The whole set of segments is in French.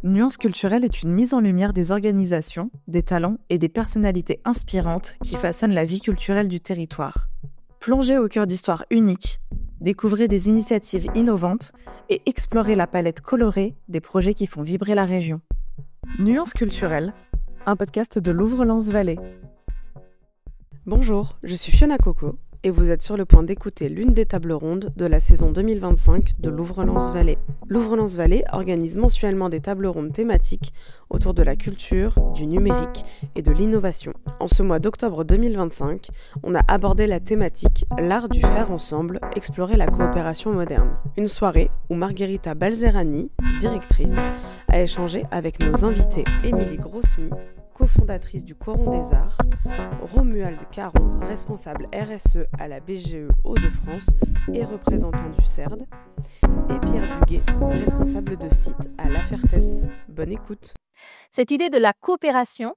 Nuance culturelle est une mise en lumière des organisations, des talents et des personnalités inspirantes qui façonnent la vie culturelle du territoire. Plongez au cœur d'histoires uniques, découvrez des initiatives innovantes et explorez la palette colorée des projets qui font vibrer la région. Nuance culturelle, un podcast de Louvre-Lens-Vallée. Bonjour, je suis Fiona Coco et vous êtes sur le point d'écouter l'une des tables rondes de la saison 2025 de Louvre-Lens-Vallée. Louvre-Lens-Vallée organise mensuellement des tables rondes thématiques autour de la culture, du numérique et de l'innovation. En ce mois d'octobre 2025, on a abordé la thématique « L'art du faire ensemble, explorer la coopération moderne ». Une soirée où Margherita Balzerani, directrice, a échangé avec nos invités Émilie Grossmy, cofondatrice du Coron des Arts, Romuald Caron, responsable RSE à la BGE Hauts-de-France et représentant du CERD, et Pierre Duguet, responsable de site à La Fertesse. Bonne écoute. Cette idée de la coopération,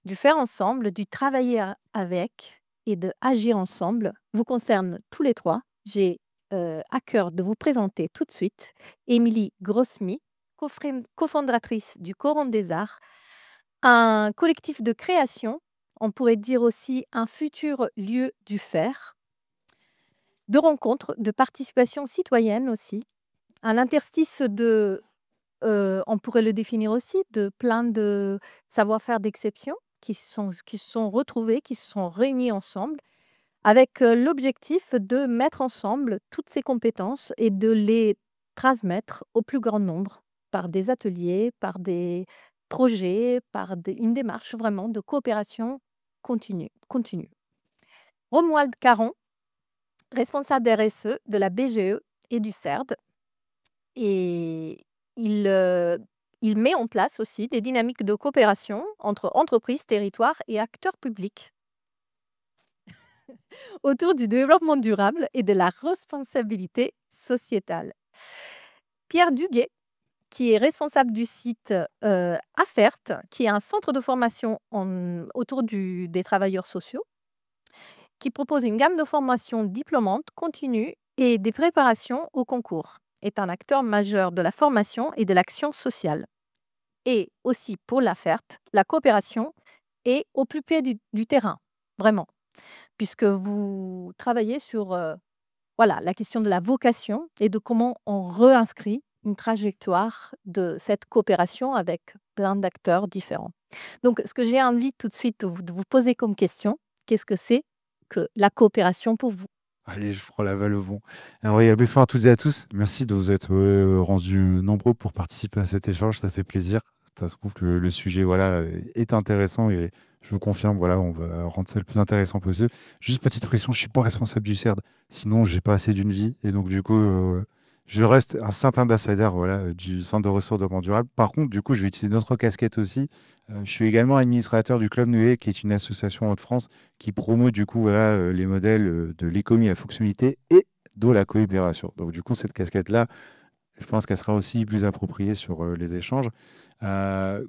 du faire ensemble, du travailler avec et de agir ensemble vous concerne tous les trois. J'ai à cœur de vous présenter tout de suite Émilie Grossmy, cofondatrice du Coron des Arts, un collectif de création, on pourrait dire aussi un futur lieu du faire, de rencontres, de participation citoyenne aussi, un interstice de, on pourrait le définir aussi, de plein de savoir-faire d'exception qui se sont retrouvés, qui se sont réunis ensemble, avec l'objectif de mettre ensemble toutes ces compétences et de les transmettre au plus grand nombre par des ateliers, par des projets, par une démarche vraiment de coopération continue. Romuald Caron, responsable RSE de la BGE et du CERD, et il met en place aussi des dynamiques de coopération entre entreprises, territoires et acteurs publics autour du développement durable et de la responsabilité sociétale. Pierre Duguet, qui est responsable du site AFERT, qui est un centre de formation autour des travailleurs sociaux, qui propose une gamme de formations diplômantes, continues et des préparations au concours, est un acteur majeur de la formation et de l'action sociale. Et aussi pour l'AFERT, la coopération est au plus près du terrain, vraiment, puisque vous travaillez sur la question de la vocation et de comment on réinscrit une trajectoire de cette coopération avec plein d'acteurs différents. Donc, ce que j'ai envie tout de suite de vous poser comme question, qu'est-ce que c'est que la coopération pour vous? Allez, je prends la balle au vent. Alors, oui, bonsoir à toutes et à tous. Merci de vous être rendus nombreux pour participer à cet échange. Ça fait plaisir. Ça se trouve que le sujet est intéressant et je vous confirme, on va rendre ça le plus intéressant possible. Juste petite précision, je ne suis pas responsable du CERD. Sinon, j'ai pas assez d'une vie. Et donc, du coup, je reste un simple ambassadeur du Centre de ressources de développement durable. Par contre, du coup, je vais utiliser notre casquette aussi. Je suis également administrateur du Club Nuée, qui est une association en Haute-France qui promeut du coup les modèles de l'économie à fonctionnalité et de la coopération. Donc du coup, cette casquette-là, je pense qu'elle sera aussi plus appropriée sur les échanges. Au-delà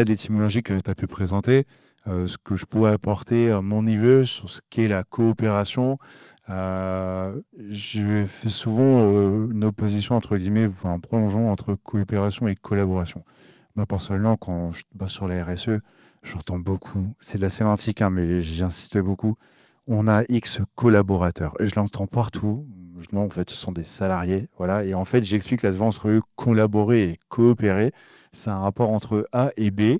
des étymologies que tu as pu présenter, ce que je pourrais apporter à mon niveau sur ce qu'est la coopération, je fais souvent une opposition entre guillemets, un prolongement entre coopération et collaboration. Moi, personnellement, quand je bosse sur la RSE, j'entends beaucoup, c'est de la sémantique, hein, mais j'insiste beaucoup, on a X collaborateurs. Et je l'entends partout. Non, en fait, ce sont des salariés. Voilà. Et en fait, j'explique la différence entre collaborer et coopérer. C'est un rapport entre A et B.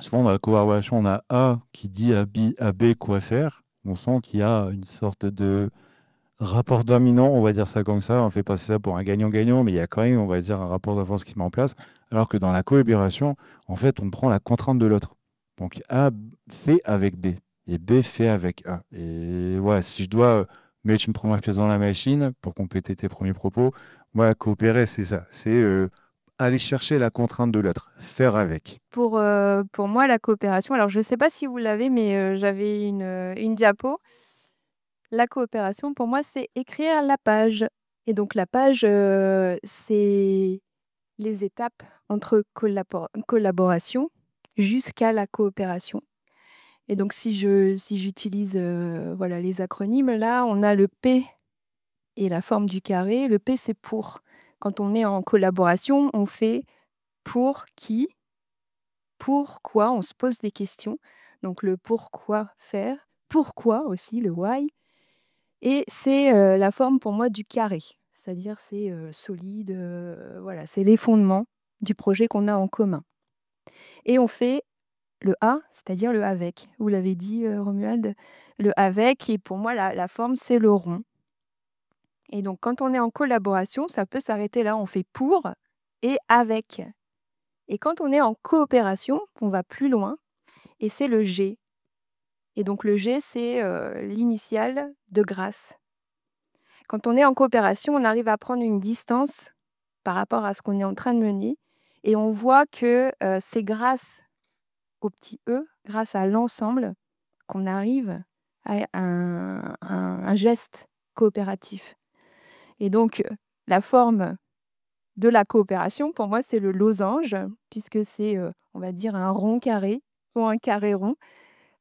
Souvent, dans la collaboration, on a A qui dit à B quoi faire. On sent qu'il y a une sorte de rapport dominant, on va dire ça comme ça. On fait passer ça pour un gagnant-gagnant, mais il y a quand même, on va dire, un rapport de force qui se met en place. Alors que dans la coopération, en fait, on prend la contrainte de l'autre. Donc A fait avec B et B fait avec A. Et voilà, si je dois mettre une première pièce dans la machine pour compléter tes premiers propos, moi, coopérer, c'est ça. C'est aller chercher la contrainte de l'autre, faire avec. Pour moi, la coopération, alors je ne sais pas si vous l'avez, mais j'avais une diapo. La coopération, pour moi, c'est écrire la page. Et donc la page, c'est les étapes entre collaboration jusqu'à la coopération. Et donc si j'utilise les acronymes, là, on a le P et la forme du carré. Le P, c'est pour. Quand on est en collaboration, on fait pour qui, pourquoi, on se pose des questions. Donc le pourquoi faire, pourquoi aussi, le why. Et c'est la forme pour moi du carré. C'est-à-dire c'est solide, voilà, c'est les fondements du projet qu'on a en commun. Et on fait le A, c'est-à-dire le avec. Vous l'avez dit, Romuald, le avec. Et pour moi, la forme, c'est le rond. Et donc, quand on est en collaboration, ça peut s'arrêter là. On fait pour et avec. Et quand on est en coopération, on va plus loin. Et c'est le G. Et donc, le G, c'est l'initiale de grâce. Quand on est en coopération, on arrive à prendre une distance par rapport à ce qu'on est en train de mener. Et on voit que c'est grâce au petit E, grâce à l'ensemble, qu'on arrive à un geste coopératif. Et donc, la forme de la coopération, pour moi, c'est le losange, puisque c'est, on va dire, un rond carré ou un carré rond.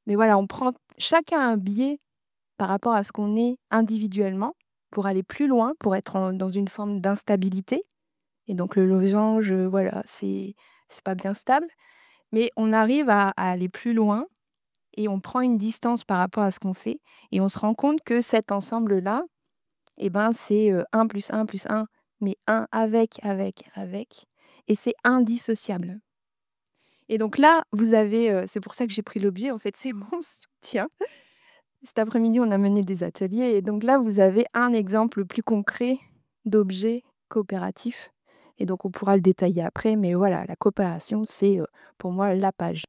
Mais voilà, on prend chacun un biais par rapport à ce qu'on est individuellement pour aller plus loin, pour être dans une forme d'instabilité. Et donc, le losange, voilà, c'est pas bien stable. Mais on arrive à aller plus loin et on prend une distance par rapport à ce qu'on fait. Et on se rend compte que cet ensemble-là, eh ben, c'est 1 plus 1 plus 1, mais 1 avec. Et c'est indissociable. Et donc là, vous avez, c'est pour ça que j'ai pris l'objet, en fait, c'est mon soutien. Cet après-midi, on a mené des ateliers. Et donc là, vous avez un exemple plus concret d'objet coopératif. Et donc, on pourra le détailler après. Mais voilà, la coopération, c'est pour moi la page.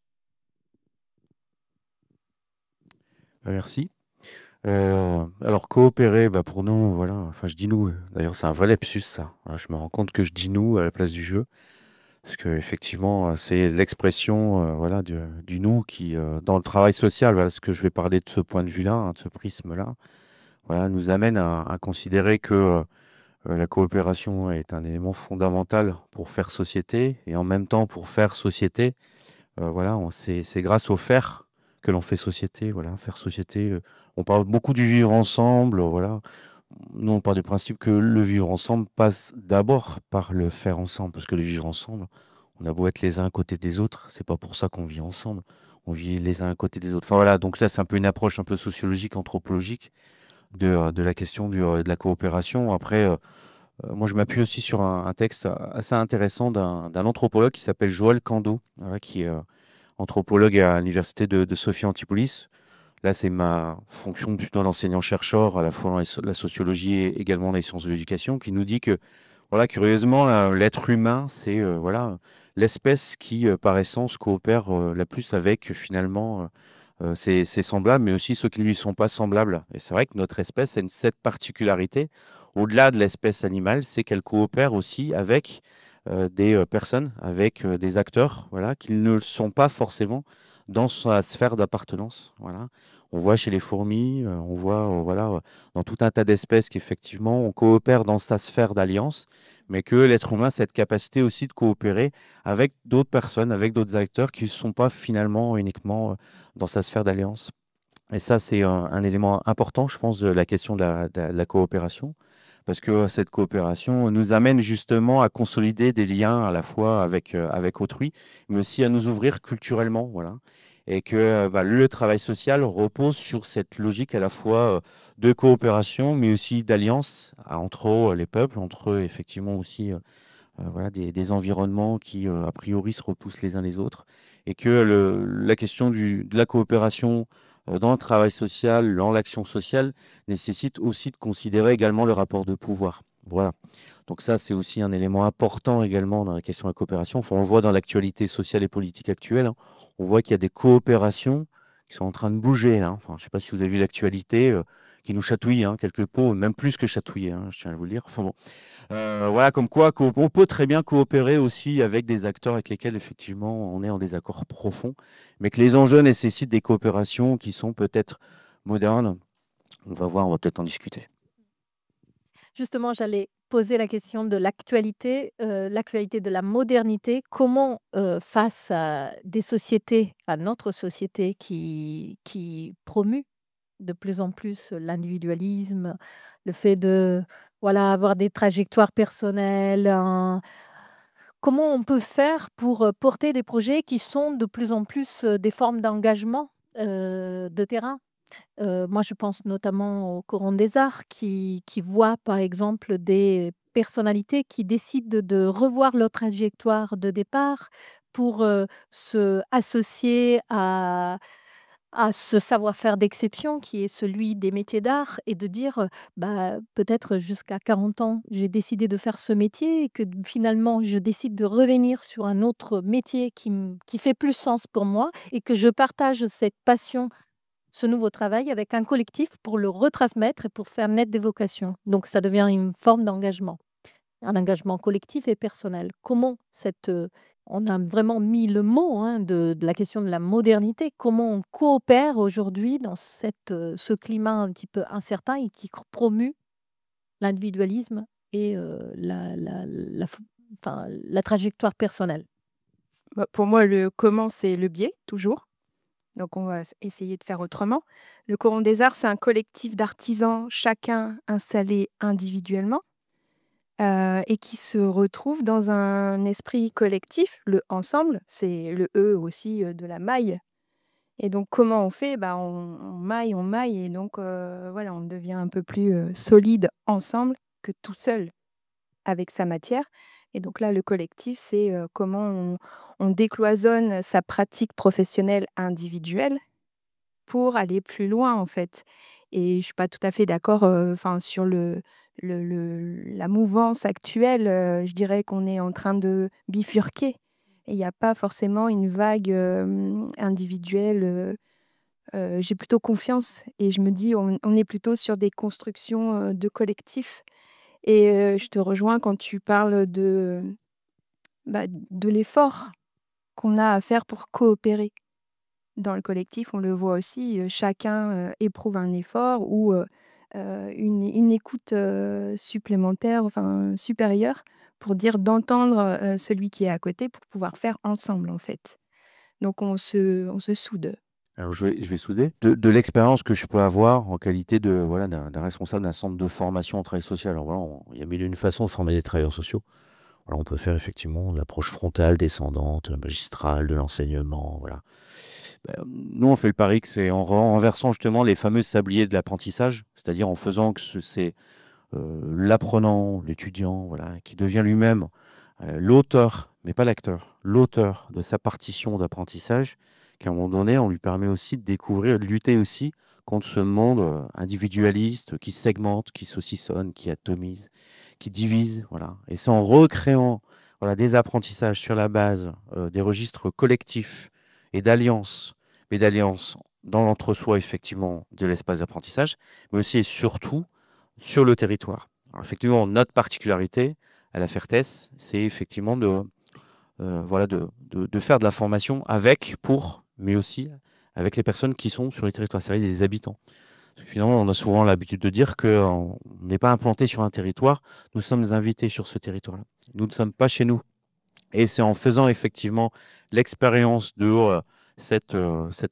Merci. Alors coopérer, pour nous, voilà, enfin je dis nous, d'ailleurs c'est un vrai lapsus ça. Voilà, je me rends compte que je dis nous à la place du jeu, parce que effectivement c'est l'expression voilà, du nous qui, dans le travail social, voilà, ce que je vais parler de ce point de vue-là, hein, de ce prisme-là, voilà, nous amène à considérer que la coopération est un élément fondamental pour faire société, et en même temps pour faire société, voilà, c'est grâce au faire que l'on fait société. Voilà, faire société. On parle beaucoup du vivre ensemble. Voilà. Nous, on part du principe que le vivre ensemble passe d'abord par le faire ensemble. Parce que le vivre ensemble, on a beau être les uns à côté des autres, c'est pas pour ça qu'on vit ensemble. On vit les uns à côté des autres. Enfin voilà, donc ça, c'est un peu une approche un peu sociologique, anthropologique de la question de la coopération. Après, moi, je m'appuie aussi sur un texte assez intéressant d'un anthropologue qui s'appelle Joël Cando, voilà, qui est anthropologue à l'université de Sophia Antipolis. Là, c'est ma fonction plutôt d'enseignant-chercheur, à la fois dans la sociologie et également dans les sciences de l'éducation, qui nous dit que, voilà, curieusement, l'être humain, c'est voilà, l'espèce qui, par essence, coopère la plus avec, finalement, ses semblables, mais aussi ceux qui ne lui sont pas semblables. Et c'est vrai que notre espèce a cette particularité, au-delà de l'espèce animale, c'est qu'elle coopère aussi avec des personnes, avec des acteurs, voilà, qui ne sont pas forcément dans sa sphère d'appartenance. Voilà. On voit chez les fourmis, on voit voilà, dans tout un tas d'espèces qu'effectivement on coopère dans sa sphère d'alliance, mais que l'être humain a cette capacité aussi de coopérer avec d'autres personnes, avec d'autres acteurs qui ne sont pas finalement uniquement dans sa sphère d'alliance. Et ça, c'est un élément important, je pense, de la question de la coopération, parce que cette coopération nous amène justement à consolider des liens à la fois avec autrui, mais aussi à nous ouvrir culturellement, voilà. Et que le travail social repose sur cette logique à la fois de coopération, mais aussi d'alliance entre les peuples, entre eux, effectivement aussi voilà, des environnements qui, a priori, se repoussent les uns les autres, et que la question de la coopération dans le travail social, dans l'action sociale, nécessite aussi de considérer également le rapport de pouvoir. Voilà. Donc ça, c'est aussi un élément important également dans la question de la coopération. Enfin, on le voit dans l'actualité sociale et politique actuelle, hein. On voit qu'il y a des coopérations qui sont en train de bouger, là. Enfin, je ne sais pas si vous avez vu l'actualité, qui nous chatouille, hein, quelque peu, même plus que chatouiller, hein, je tiens à vous le dire. Enfin bon. Voilà, comme quoi on peut très bien coopérer aussi avec des acteurs avec lesquels effectivement on est en désaccord profond, mais que les enjeux nécessitent des coopérations qui sont peut-être modernes. On va voir, on va peut-être en discuter. Justement, j'allais poser la question de l'actualité de la modernité. Comment, face à des sociétés, à notre société qui promeut de plus en plus l'individualisme, le fait de voilà, avoir des trajectoires personnelles, comment on peut faire pour, porter des projets qui sont de plus en plus, des formes d'engagement, de terrain? Moi, je pense notamment au courant des arts qui voit, par exemple, des personnalités qui décident de revoir leur trajectoire de départ pour, se associer à ce savoir-faire d'exception qui est celui des métiers d'art et de dire, bah, peut-être jusqu'à 40 ans, j'ai décidé de faire ce métier et que finalement je décide de revenir sur un autre métier qui fait plus sens pour moi et que je partage cette passion, ce nouveau travail avec un collectif pour le retransmettre et pour faire naître des vocations. Donc ça devient une forme d'engagement, un engagement collectif et personnel. Comment on a vraiment mis le mot, hein, de la question de la modernité, comment on coopère aujourd'hui dans ce climat un petit peu incertain et qui promue l'individualisme et enfin, la trajectoire personnelle. Bah, pour moi, le comment, c'est le biais, toujours. Donc, on va essayer de faire autrement. Le Coron des Arts, c'est un collectif d'artisans, chacun installé individuellement, et qui se retrouvent dans un esprit collectif. Le ensemble, c'est le E aussi de la maille. Et donc, comment on fait? Bah, on maille, et donc, voilà, on devient un peu plus solide ensemble que tout seul avec sa matière. Et donc là, le collectif, c'est comment on décloisonne sa pratique professionnelle individuelle pour aller plus loin, en fait. Et je suis pas tout à fait d'accord, enfin, sur la mouvance actuelle. Je dirais qu'on est en train de bifurquer et il y a pas forcément une vague, individuelle. J'ai plutôt confiance et je me dis: «On est plutôt sur des constructions, de collectif». Et je te rejoins quand tu parles bah, de l'effort qu'on a à faire pour coopérer. Dans le collectif, on le voit aussi, chacun, éprouve un effort ou une écoute, supplémentaire, enfin, supérieure pour dire d'entendre, celui qui est à côté pour pouvoir faire ensemble, en fait. Donc on se soude. Alors je vais souder. De l'expérience que je peux avoir en qualité de voilà d'un responsable d'un centre de formation en travail social. Alors voilà, il y a mille et une façons de former des travailleurs sociaux. Voilà, on peut faire effectivement de l'approche frontale, descendante, magistrale, de l'enseignement, voilà. Nous, on fait le pari que c'est en renversant justement les fameux sabliers de l'apprentissage, c'est-à-dire en faisant que c'est l'apprenant, l'étudiant, voilà, qui devient lui-même l'auteur, mais pas l'acteur, l'auteur de sa partition d'apprentissage, qu'à un moment donné, on lui permet aussi de découvrir, de lutter aussi contre ce monde individualiste qui segmente, qui saucissonne, qui atomise, qui divise, voilà. Et c'est en recréant voilà, des apprentissages sur la base des registres collectifs et d'alliances, mais d'alliances dans l'entre-soi, effectivement, de l'espace d'apprentissage, mais aussi et surtout sur le territoire. Alors, effectivement, notre particularité à la Fertès, c'est effectivement voilà, de faire de la formation avec, pour, mais aussi avec les personnes qui sont sur les territoires, c'est-à-dire des habitants. Parce que finalement, on a souvent l'habitude de dire qu'on n'est pas implanté sur un territoire, nous sommes invités sur ce territoire-là. Nous ne sommes pas chez nous. Et c'est en faisant effectivement l'expérience de cette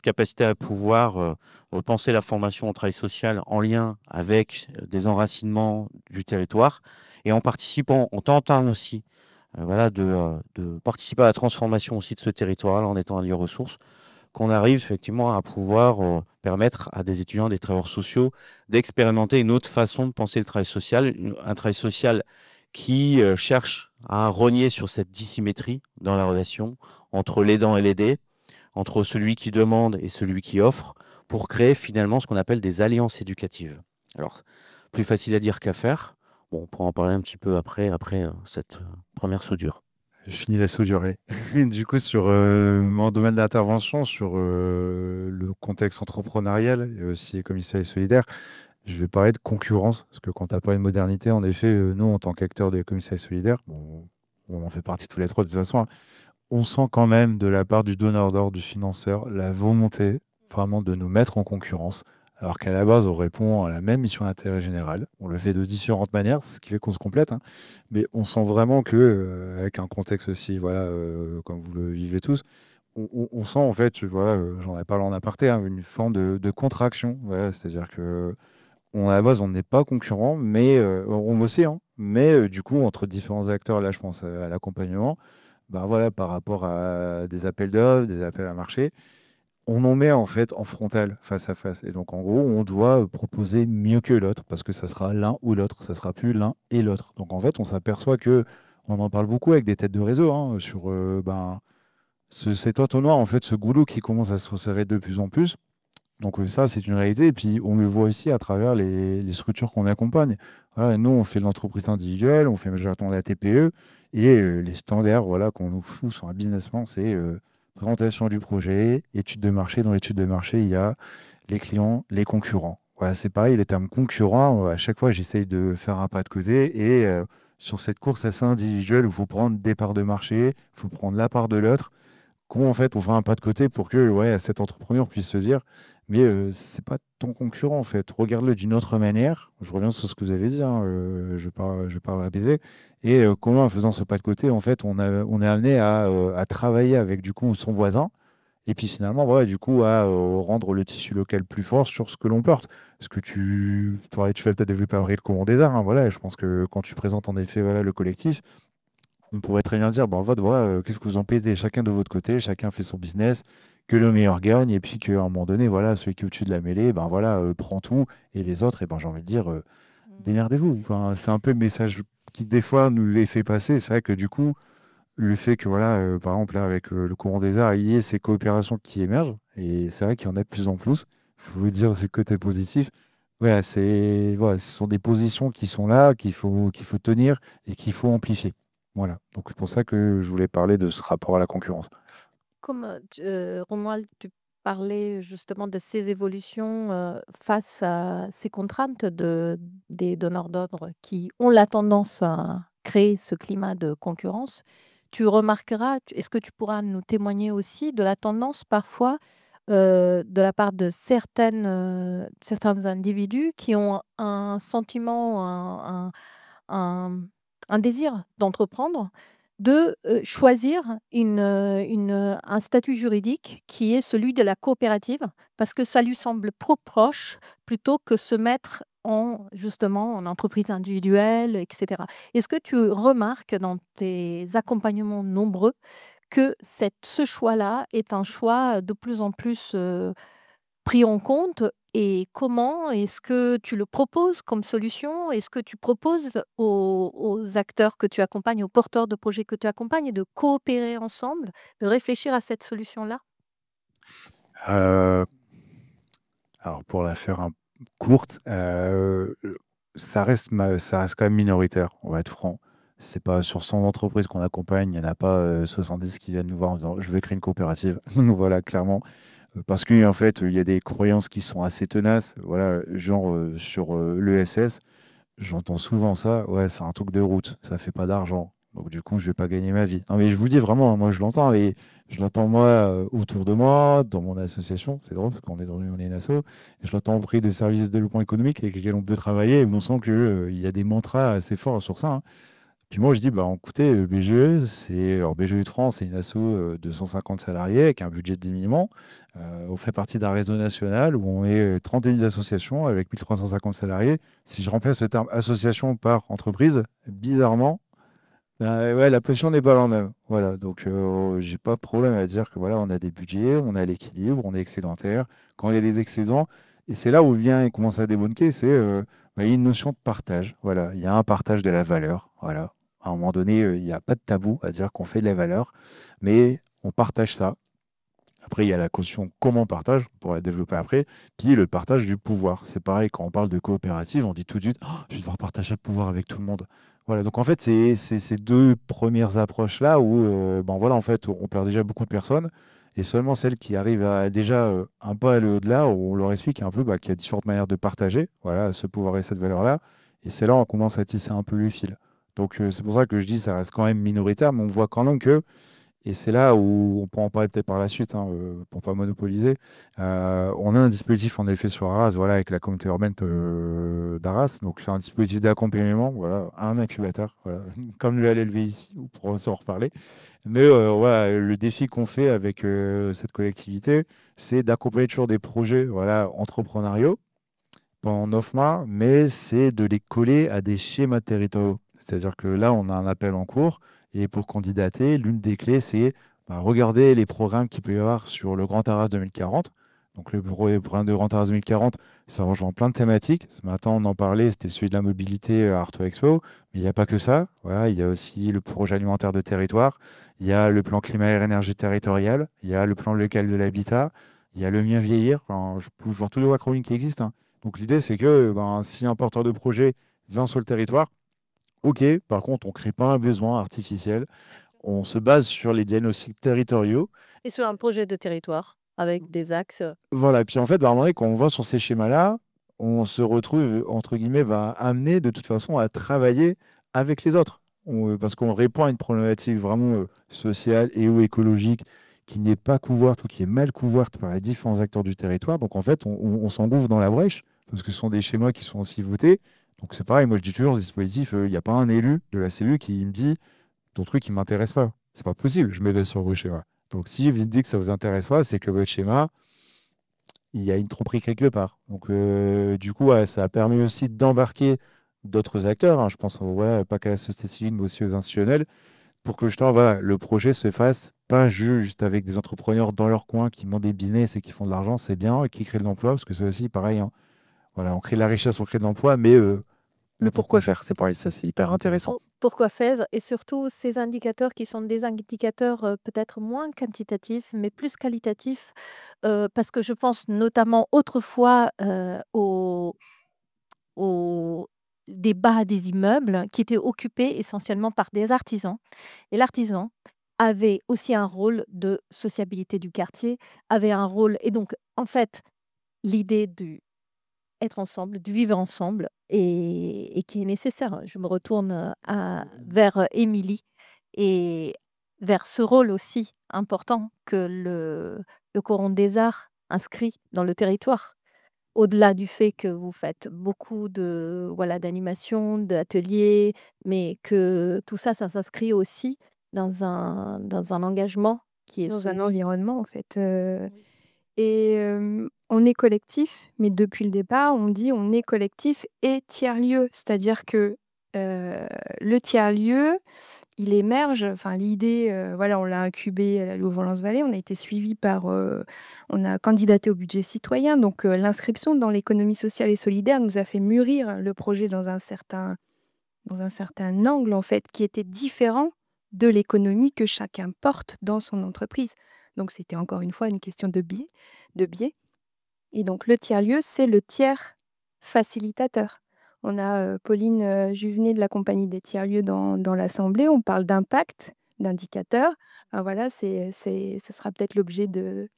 capacité à pouvoir repenser la formation au travail social en lien avec des enracinements du territoire et en participant, en tentant aussi voilà, de participer à la transformation aussi de ce territoire en étant un lieu ressource, qu'on arrive effectivement à pouvoir permettre à des étudiants, des travailleurs sociaux, d'expérimenter une autre façon de penser le travail social, un travail social qui cherche à rogner sur cette dissymétrie dans la relation entre l'aidant et l'aidé, entre celui qui demande et celui qui offre, pour créer finalement ce qu'on appelle des alliances éducatives. Alors, plus facile à dire qu'à faire. Bon, on pourra en parler un petit peu après cette première soudure. Je finis la soudure. Du coup, sur mon domaine d'intervention, sur le contexte entrepreneurial et aussi commissariat solidaire, je vais parler de concurrence, parce que quand tu as parlé de modernité, en effet, nous, en tant qu'acteurs des commissariats solidaires, bon, on en fait partie tous les trois de toute façon, hein, on sent quand même de la part du donneur d'ordre, du financeur, la volonté vraiment de nous mettre en concurrence, alors qu'à la base, on répond à la même mission d'intérêt général. On le fait de différentes manières, ce qui fait qu'on se complète, hein, mais on sent vraiment que, avec un contexte aussi, voilà, comme vous le vivez tous, on sent en fait, voilà, j'en ai parlé en aparté, hein, une forme de contraction, voilà, c'est-à-dire que à la base, on n'est pas concurrents, mais on aussi, hein, mais du coup, entre différents acteurs, là, je pense à l'accompagnement, bah voilà, par rapport à des appels d'offres, des appels à marché, on en met en fait en frontal, face à face. Et donc, en gros, on doit proposer mieux que l'autre parce que ça sera l'un ou l'autre, ça sera plus l'un et l'autre. Donc, en fait, on s'aperçoit que on en parle beaucoup avec des têtes de réseau hein, sur ben, cet entonnoir, en fait, ce goulot qui commence à se resserrer de plus en plus. Donc ça, c'est une réalité. Et puis, on le voit aussi à travers les structures qu'on accompagne. Voilà, nous, on fait de l'entreprise individuelle, on fait majoritairement de la TPE. Et les standards voilà, qu'on nous fout sur un business plan, c'est présentation du projet, étude de marché. Dans l'étude de marché, il y a les clients, les concurrents. Voilà, c'est pareil, les termes concurrents, à chaque fois, j'essaye de faire un pas de côté. Et sur cette course assez individuelle où il faut prendre des parts de marché, il faut prendre la part de l'autre, comment en fait on fait un pas de côté pour que ouais, cet entrepreneur puisse se dire mais c'est pas ton concurrent en fait, regarde-le d'une autre manière. Je reviens sur ce que vous avez dit, hein, je vais pas apaiser. Et comment en faisant ce pas de côté, en fait, on est amené à travailler avec du coup son voisin. Et puis finalement, voilà, du coup, à rendre le tissu local plus fort sur ce que l'on porte. Parce que tu fais peut-être développer un le courant des arts. Hein, voilà, et je pense que quand tu présentes en effet voilà, le collectif, on pourrait très bien dire, bon, en fait, voilà, qu'est-ce que vous en pétez? Chacun de votre côté, chacun fait son business, que le meilleur gagne, et puis qu'à un moment donné, voilà, celui qui est au-dessus de la mêlée, ben voilà, prend tout, et les autres, et ben j'ai envie de dire, démerdez-vous. Enfin, c'est un peu le message qui, des fois, nous les fait passer. C'est vrai que du coup, le fait que, voilà, par exemple, là, avec le courant des arts, il y ait ces coopérations qui émergent, et c'est vrai qu'il y en a de plus en plus. Il faut dire c'est côté positif. Ouais, voilà, ce sont des positions qui sont là, qu'il faut tenir et qu'il faut amplifier. Voilà. Donc, c'est pour ça que je voulais parler de ce rapport à la concurrence. Comme Romuald, tu parlais justement de ces évolutions face à ces contraintes des donneurs d'ordre qui ont la tendance à créer ce climat de concurrence. Tu remarqueras, est-ce que tu pourras nous témoigner aussi de la tendance parfois de la part de certains individus qui ont un sentiment, un désir d'entreprendre, de choisir un statut juridique qui est celui de la coopérative, parce que ça lui semble trop proche, plutôt que se mettre justement en entreprise individuelle, etc. Est-ce que tu remarques dans tes accompagnements nombreux que ce choix-là est un choix de plus en plus pris en compte, et comment est-ce que tu le proposes comme solution? Est-ce que tu proposes aux acteurs que tu accompagnes, aux porteurs de projets que tu accompagnes, de coopérer ensemble, de réfléchir à cette solution-là? Euh, alors, pour la faire courte, ça reste quand même minoritaire, on va être franc. C'est pas sur 100 entreprises qu'on accompagne, il n'y en a pas 70 qui viennent nous voir en disant je veux créer une coopérative. Nous voilà, clairement. Parce qu'en fait, il y a des croyances qui sont assez tenaces. Voilà, genre sur l'ESS, j'entends souvent ça. Ouais, c'est un truc de route, ça fait pas d'argent. Donc du coup, je vais pas gagner ma vie. Non, mais je vous le dis vraiment, hein, moi je l'entends. Et je l'entends moi autour de moi, dans mon association. C'est drôle parce on est une asso. Et je l'entends auprès de services de développement économique avec lesquels on peut travailler. Et on sent qu'il y a des mantras assez forts sur ça. Hein. Puis moi, je dis, bah, écoutez, BGE, alors BGE de France, c'est une asso de 150 salariés avec un budget de 10 millions. On fait partie d'un réseau national où on est 31 associations avec 1350 salariés. Si je remplace le terme association par entreprise, bizarrement, ben, ouais, la position n'est pas la même. Voilà, donc j'ai pas de problème à dire que voilà, on a des budgets, on a l'équilibre, on est excédentaire. Quand il y a des excédents, et c'est là où vient et commence à débunker, c'est il y a une notion de partage. Voilà, il y a un partage de la valeur. Voilà, à un moment donné, il n'y a pas de tabou à dire qu'on fait de la valeur, mais on partage ça. Après, il y a la question comment on partage, on pourra développer après, puis le partage du pouvoir. C'est pareil, quand on parle de coopérative, on dit tout de suite, oh, je vais devoir partager le pouvoir avec tout le monde. Voilà, donc en fait, c'est ces deux premières approches-là où ben voilà, en fait, on perd déjà beaucoup de personnes, et seulement celles qui arrivent à déjà un peu aller au-delà, où on leur explique un peu bah, qu'il y a différentes manières de partager voilà, ce pouvoir et cette valeur-là, et c'est là où on commence à tisser un peu le fil. Donc c'est pour ça que je dis ça reste quand même minoritaire, mais on voit quand même que et c'est là où on peut en parler peut-être par la suite, hein, pour ne pas monopoliser. On a un dispositif en effet sur Arras, voilà, avec la communauté urbaine d'Arras. Donc c'est un dispositif d'accompagnement, voilà, un incubateur, voilà, comme le LLV ici, on pourra aussi en reparler. Mais voilà, le défi qu'on fait avec cette collectivité, c'est d'accompagner toujours des projets voilà, entrepreneuriaux pas en 9 mois, mais c'est de les coller à des schémas territoriaux. C'est-à-dire que là, on a un appel en cours et pour candidater, l'une des clés, c'est regarder les programmes qu'il peut y avoir sur le Grand Arras 2040. Donc le programme de Grand Arras 2040, ça rejoint plein de thématiques. Ce matin, on en parlait, c'était celui de la mobilité à Arto Expo, mais il n'y a pas que ça. Voilà, il y a aussi le projet alimentaire de territoire, il y a le plan climat et énergie territorial, il y a le plan local de l'habitat, il y a le mien vieillir. Enfin, je peux voir tous les acronymes qui existent, hein. Donc l'idée, c'est que si un porteur de projet vient sur le territoire, ok, par contre, on ne crée pas un besoin artificiel. On se base sur les diagnostics territoriaux. Et sur un projet de territoire avec des axes. Voilà, et puis en fait, à un moment donné, quand on va sur ces schémas-là, on se retrouve, entre guillemets, amené de toute façon à travailler avec les autres. Parce qu'on répond à une problématique vraiment sociale et ou écologique qui n'est pas couverte ou qui est mal couverte par les différents acteurs du territoire. Donc en fait, on s'engouffre dans la brèche parce que ce sont des schémas qui sont aussi votés. Donc c'est pareil, moi je dis toujours, ce dispositif, il n'y a pas un élu de la cellule qui me dit ton truc, il ne m'intéresse pas. C'est pas possible, je me laisse sur vos schémas. Donc si vous dites que ça ne vous intéresse pas, c'est que votre schéma, il y a une tromperie quelque part. Donc du coup, ouais, ça a permis aussi d'embarquer d'autres acteurs, hein. Je pense voilà, pas qu'à la société civile, mais aussi aux institutionnels, pour que justement voilà, le projet se fasse pas juste avec des entrepreneurs dans leur coin qui montent des business et qui font de l'argent, c'est bien, et qui créent de l'emploi, parce que c'est aussi pareil, hein. Voilà, on crée de la richesse, on crée de l'emploi, mais Le pourquoi faire, c'est pareil, ça c'est hyper intéressant. Pourquoi faire? Et surtout, ces indicateurs qui sont des indicateurs peut-être moins quantitatifs, mais plus qualitatifs, parce que je pense notamment autrefois aux des bas des immeubles qui étaient occupés essentiellement par des artisans. Et l'artisan avait aussi un rôle de sociabilité du quartier, avait un rôle. Et donc, en fait, l'idée du être ensemble, du vivre ensemble et qui est nécessaire. Je me retourne vers Émilie et vers ce rôle aussi important que le Coron des Arts inscrit dans le territoire. Au-delà du fait que vous faites beaucoup voilà, d'animations, d'ateliers, mais que tout ça, ça s'inscrit aussi dans un engagement qui est Dans un celui. environnement, en fait. Et on est collectif, mais depuis le départ, on dit on est collectif et tiers-lieu. C'est-à-dire que le tiers-lieu, il émerge, enfin l'idée, voilà, on l'a incubé à la Louvre-Lens-Vallée, on a été suivi par, on a candidaté au budget citoyen, donc l'inscription dans l'économie sociale et solidaire nous a fait mûrir le projet dans un certain angle, en fait, qui était différent de l'économie que chacun porte dans son entreprise. Donc c'était encore une fois une question de biais. Et donc le tiers-lieu, c'est le tiers facilitateur. On a Pauline Juvenet de la Compagnie des tiers-lieux dans l'Assemblée. On parle d'impact, d'indicateurs. Voilà, ce sera peut-être l'objet de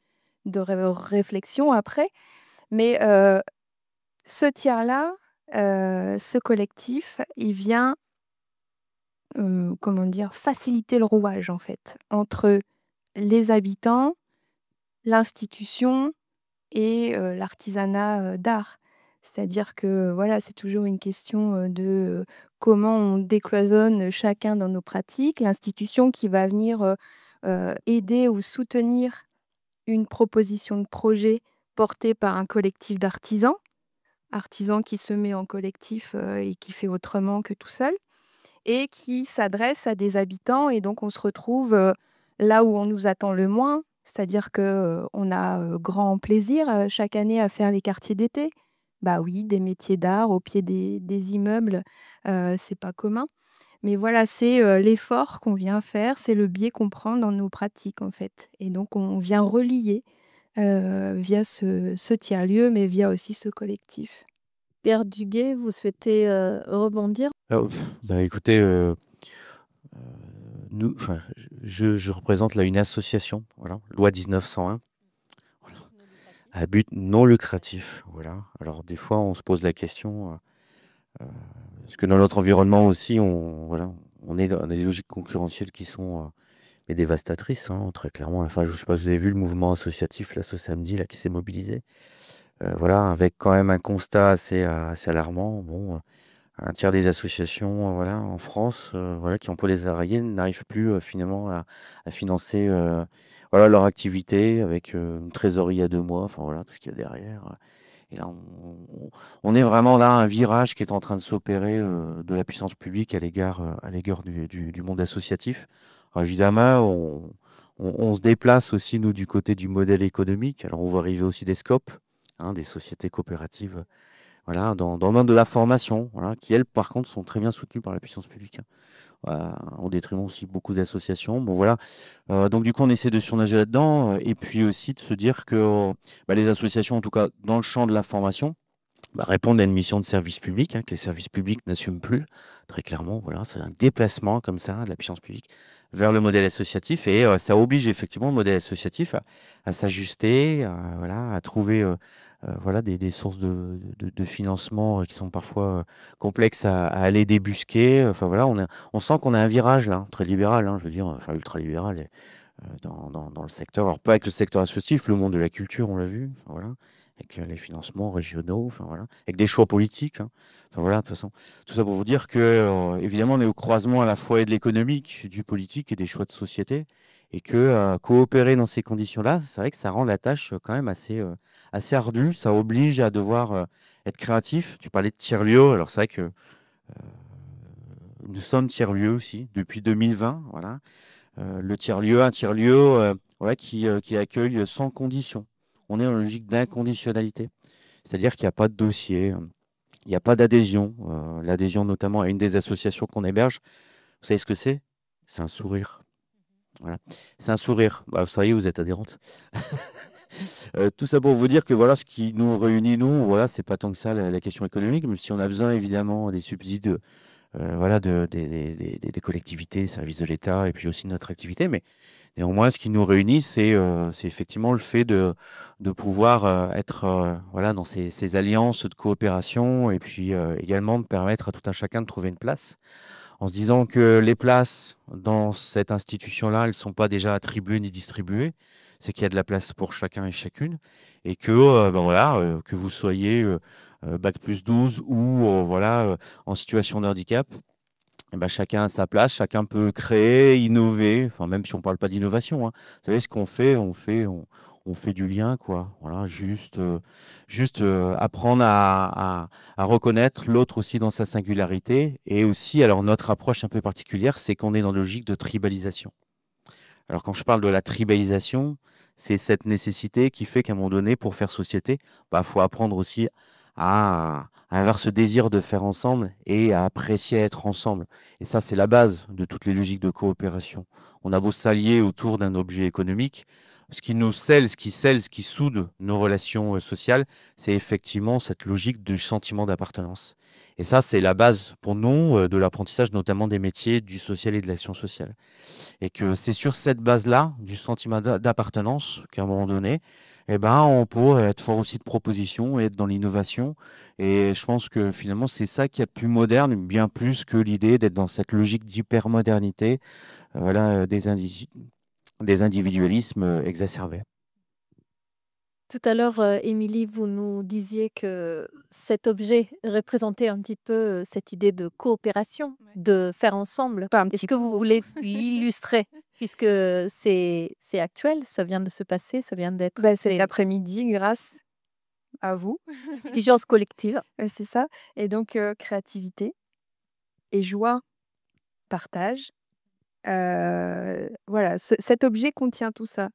réflexion après. Mais ce tiers-là, ce collectif, il vient, comment dire, faciliter le rouage, en fait, entre les habitants, l'institution et l'artisanat d'art. C'est-à-dire que voilà, c'est toujours une question de comment on décloisonne chacun dans nos pratiques. L'institution qui va venir aider ou soutenir une proposition de projet portée par un collectif d'artisans, artisans qui se met en collectif et qui fait autrement que tout seul, et qui s'adresse à des habitants. Et donc, on se retrouve là où on nous attend le moins, c'est-à-dire qu'on a grand plaisir chaque année à faire les quartiers d'été. Bah oui, des métiers d'art au pied des immeubles, c'est pas commun. Mais voilà, c'est l'effort qu'on vient faire, c'est le biais qu'on prend dans nos pratiques, en fait. Et donc, on vient relier via ce tiers-lieu, mais via aussi ce collectif. Pierre Duguay, vous souhaitez rebondir? Écoutez, je représente là une association, voilà, loi 1901, voilà, à but non lucratif, voilà. Alors des fois, on se pose la question, parce que dans notre environnement aussi, on est dans des logiques concurrentielles qui sont mais dévastatrices, hein, très clairement. Enfin, je ne sais pas si vous avez vu le mouvement associatif là ce samedi là qui s'est mobilisé, voilà, avec quand même un constat assez alarmant. Bon, un tiers des associations, voilà, en France, voilà, qui emploient des salariés n'arrivent plus finalement à financer voilà, leur activité avec une trésorerie à 2 mois, enfin voilà, tout ce qu'il y a derrière. Et là, on est vraiment là, un virage qui est en train de s'opérer de la puissance publique à l'égard du monde associatif. Alors, évidemment, on se déplace aussi, nous, du côté du modèle économique. Alors, on voit arriver aussi des scopes, hein, des sociétés coopératives, voilà, dans le monde de la formation, voilà, qui, elles, par contre, sont très bien soutenues par la puissance publique, hein. Au détriment aussi beaucoup d'associations. Bon, voilà. Donc, du coup, on essaie de surnager là-dedans et puis aussi de se dire que les associations, en tout cas dans le champ de la formation, répondent à une mission de service public, hein, que les services publics n'assument plus, très clairement. Voilà, c'est un déplacement comme ça de la puissance publique vers le modèle associatif et ça oblige effectivement le modèle associatif à s'ajuster, voilà, à trouver voilà, des sources de financement qui sont parfois complexes à aller débusquer. Enfin voilà, on sent qu'on a un virage là, très libéral, hein, je veux dire, enfin ultra-libéral dans le secteur. Alors pas avec le secteur associatif, le monde de la culture, on l'a vu, enfin, voilà, avec les financements régionaux, enfin voilà, avec des choix politiques, hein. Enfin voilà, de toute façon, tout ça pour vous dire que évidemment on est au croisement à la fois et de l'économique, du politique et des choix de société, et que coopérer dans ces conditions-là, c'est vrai que ça rend la tâche quand même assez ardue. Ça oblige à devoir être créatif. Tu parlais de tiers-lieux, alors c'est vrai que nous sommes tiers-lieux aussi depuis 2020, voilà. Le tiers-lieu, un tiers-lieu voilà, qui accueille sans condition. On est en logique d'inconditionnalité. C'est-à-dire qu'il n'y a pas de dossier, il n'y a pas d'adhésion. L'adhésion notamment à une des associations qu'on héberge, vous savez ce que c'est? C'est un sourire. Voilà. C'est un sourire. Bah, vous savez, vous êtes adhérente. Tout ça pour vous dire que voilà, ce qui nous réunit, nous, voilà, c'est pas tant que ça la question économique, même si on a besoin évidemment des subsides voilà, des collectivités, services de l'État, et puis aussi de notre activité. Mais néanmoins, ce qui nous réunit, c'est effectivement le fait de pouvoir être voilà, dans ces alliances de coopération, et puis également de permettre à tout un chacun de trouver une place, en se disant que les places dans cette institution-là, elles ne sont pas déjà attribuées ni distribuées. C'est qu'il y a de la place pour chacun et chacune, et que, voilà, que vous soyez bac plus 12 ou voilà, en situation de handicap, eh ben, chacun a sa place, chacun peut créer, innover, enfin, même si on ne parle pas d'innovation, hein. Vous savez, ce qu'on fait, on fait du lien, quoi. Voilà, juste apprendre à reconnaître l'autre aussi dans sa singularité. Et aussi, alors notre approche un peu particulière, c'est qu'on est dans une logique de tribalisation. Alors quand je parle de la tribalisation, c'est cette nécessité qui fait qu'à un moment donné, pour faire société, faut apprendre aussi à avoir ce désir de faire ensemble et à apprécier être ensemble. Et ça, c'est la base de toutes les logiques de coopération. On a beau s'allier autour d'un objet économique, ce qui nous scelle, ce qui soude nos relations sociales, c'est effectivement cette logique du sentiment d'appartenance. Et ça, c'est la base pour nous de l'apprentissage, notamment des métiers du social et de l'action sociale. Et que c'est sur cette base-là, du sentiment d'appartenance, qu'à un moment donné, eh ben, on peut être fort aussi de proposition et être dans l'innovation. Et je pense que finalement, c'est ça qui est plus moderne, bien plus que l'idée d'être dans cette logique d'hypermodernité, voilà, des individualismes exacerbés. Tout à l'heure, Émilie, vous nous disiez que cet objet représentait un petit peu cette idée de coopération, Ouais. de faire ensemble. Pas un Est-ce petit que vous voulez l'illustrer? Puisque c'est actuel, ça vient de se passer, ça vient d'être cet fait. après-midi grâce à vous. Intelligence collective. C'est ça. Et donc créativité et joie, partage. Voilà, cet objet contient tout ça.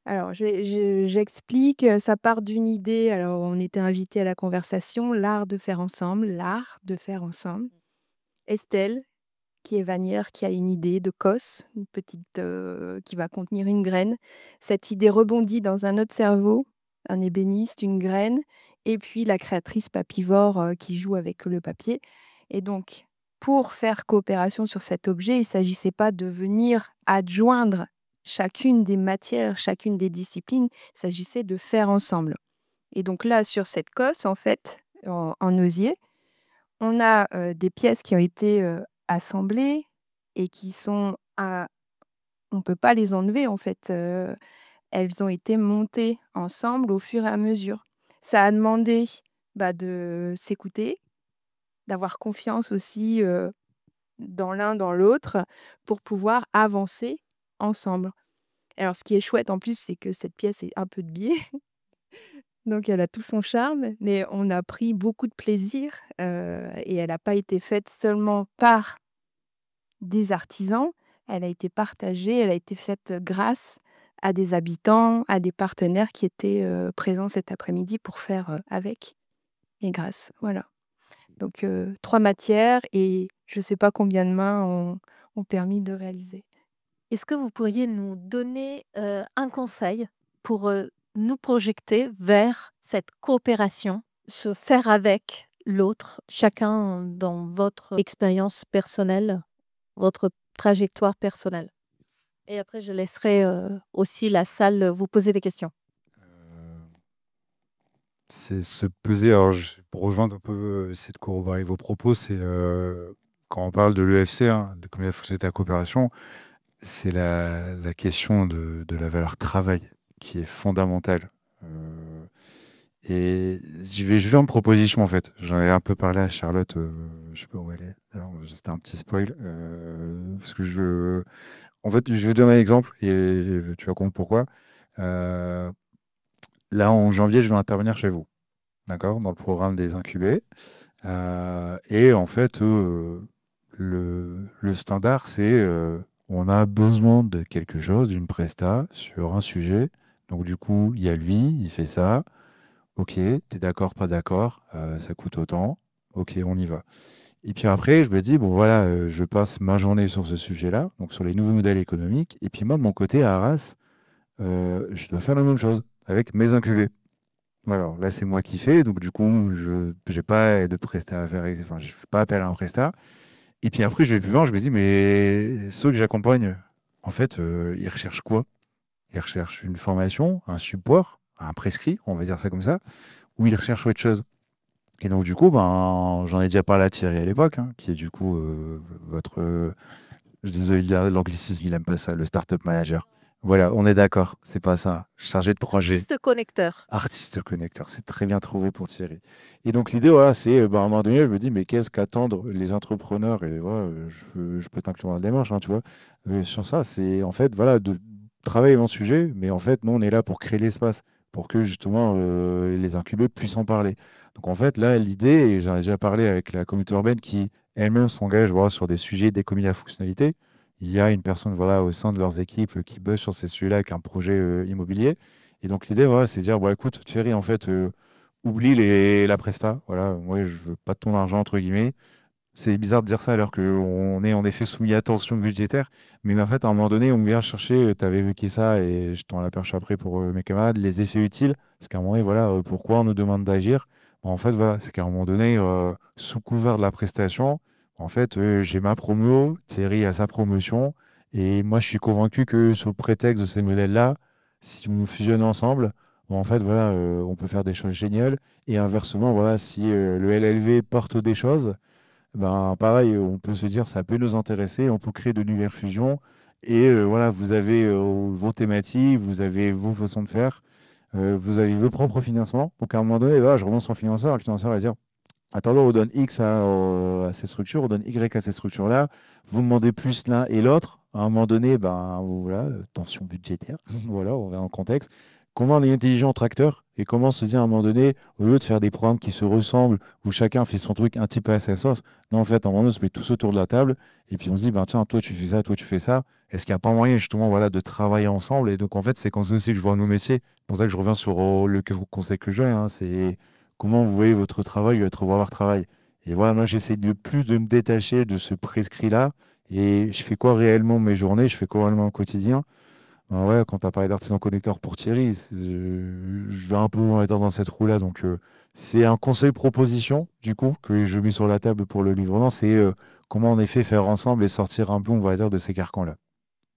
Alors j'explique, ça part d'une idée. Alors on était invités à la conversation, l'art de faire ensemble, l'art de faire ensemble. Estelle, qui est vannière, qui a une idée de cosse, une petite, qui va contenir une graine. Cette idée rebondit dans un autre cerveau, un ébéniste, une graine, et puis la créatrice papivore, qui joue avec le papier. Et donc, pour faire coopération sur cet objet, il ne s'agissait pas de venir adjoindre chacune des matières, chacune des disciplines, il s'agissait de faire ensemble. Et donc là, sur cette cosse, en fait, en osier, on a des pièces qui ont été assemblées et qui sont on ne peut pas les enlever en fait. Elles ont été montées ensemble au fur et à mesure. Ça a demandé de s'écouter, d'avoir confiance aussi dans l'un, dans l'autre, pour pouvoir avancer ensemble. Alors ce qui est chouette en plus, c'est que cette pièce est un peu de biais. Donc elle a tout son charme, mais on a pris beaucoup de plaisir, et elle n'a pas été faite seulement par des artisans, elle a été partagée, elle a été faite grâce à des habitants, à des partenaires qui étaient, présents cet après-midi pour faire, avec et grâce, voilà. Donc 3 matières et je ne sais pas combien de mains ont permis de réaliser. Est-ce que vous pourriez nous donner, un conseil pour, nous projeter vers cette coopération, se faire avec l'autre, chacun dans votre expérience personnelle, votre trajectoire personnelle? Et après je laisserai, aussi la salle, vous poser des questions. Euh, C'est se peser. Alors, pour rejoindre un peu, essayer de corroborer vos propos, c'est quand on parle de l'EFC, hein, de combien fonctionne la coopération, c'est la question de la valeur travail qui est fondamentale. Et je vais en proposition en fait. J'en ai un peu parlé à Charlotte, je sais pas où elle est. Alors, c'était un petit spoil. Parce que en fait, je vais donner un exemple et tu vas comprendre pourquoi. Euh, Là, en janvier, je vais intervenir chez vous, d'accord, dans le programme des incubés. Et en fait, le standard, c'est on a besoin de quelque chose, d'une presta sur un sujet. Donc, du coup, il y a lui, il fait ça. Ok, t'es d'accord, pas d'accord, ça coûte autant. Ok, on y va. Et puis après, je me dis, bon voilà, je passe ma journée sur ce sujet-là, donc sur les nouveaux modèles économiques. Et puis moi, de mon côté, à Arras, je dois faire la même chose avec mes incubés. Alors là, c'est moi qui fais, donc du coup, je n'ai pas de prestat à faire, enfin, je fais pas appel à un prestat. Et puis après, je vais plus loin, je me dis, mais ceux que j'accompagne, en fait, ils recherchent quoi? Ils recherchent une formation, un support, un prescrit, on va dire ça comme ça, ou ils recherchent autre chose. Et donc, du coup, ben, j'en ai déjà parlé à Thierry à l'époque, hein, qui est du coup votre. Je suis désolé, l'anglicisme, il aime pas ça, le startup manager. Voilà, on est d'accord, c'est pas ça. Chargé de projet. Artiste connecteur. Artiste connecteur, c'est très bien trouvé pour Thierry. Et donc l'idée, voilà, c'est, à un moment donné, je me dis, mais qu'est-ce qu'attendent les entrepreneurs? Et voilà, je peux t'inclure dans la démarche, hein, tu vois. Sur ça, c'est en fait, voilà, de travailler mon sujet, mais en fait, nous, on est là pour créer l'espace, pour que justement les incubés puissent en parler. Donc en fait, là, l'idée, et j'en ai déjà parlé avec la communauté urbaine qui elle-même s'engage, voilà, sur des sujets d'économie de la fonctionnalité. Il y a une personne, voilà, au sein de leurs équipes qui bosse sur ces sujets-là avec un projet immobilier. Et donc l'idée, voilà, c'est de dire, bon, écoute, Thierry, en fait, oublie la presta. Voilà, moi, je veux pas de ton argent, entre guillemets. C'est bizarre de dire ça alors qu'on est en effet soumis à tension budgétaire. Mais en fait, à un moment donné, on vient chercher, tu avais évoqué ça et je t'en aperçu après pour mes camarades, les effets utiles. Parce qu'à un moment donné, voilà, pourquoi on nous demande d'agir? En fait, voilà, c'est qu'à un moment donné, sous couvert de la prestation, en fait, j'ai ma promo, Thierry a sa promotion. Et moi, je suis convaincu que sous prétexte de ces modèles-là, si on fusionne ensemble, bon, en fait, voilà, on peut faire des choses géniales. Et inversement, voilà, si le LLV porte des choses, ben, pareil, on peut se dire ça peut nous intéresser, on peut créer de nouvelles fusions. Et voilà, vous avez vos thématiques, vous avez vos façons de faire, vous avez vos propres financements. Donc à un moment donné, voilà, je relance son financeur, le financeur va dire, attendez, on donne X à cette structure, on donne Y à cette structure-là, vous demandez plus l'un et l'autre. À un moment donné, ben, voilà, tension budgétaire, voilà, on va en contexte. Comment on est intelligent entre acteurs et comment se dire à un moment donné, au lieu de faire des programmes qui se ressemblent, où chacun fait son truc un petit peu à sa sauce, non, en fait, à un moment donné, on se met tous autour de la table et puis on se dit, ben, tiens, toi tu fais ça, toi tu fais ça. Est-ce qu'il n'y a pas moyen justement voilà, de travailler ensemble? Et donc en fait, c'est comme ça aussi que je vois nos métiers. C'est pour ça que je reviens sur le conseil que j'ai, hein, c'est comment vous voyez votre travail, votre voir travail. Et voilà, moi j'essaie de plus de me détacher de ce prescrit-là et je fais quoi réellement mes journées, je fais quoi réellement au quotidien. Ah ouais, quand tu as parlé d'artisan connecteur pour Thierry, je vais un peu être dans cette roue-là. Donc, c'est un conseil proposition, du coup, que je mets sur la table pour le livre. Non, c'est comment en effet faire ensemble et sortir un peu, on va dire, de ces carcans-là.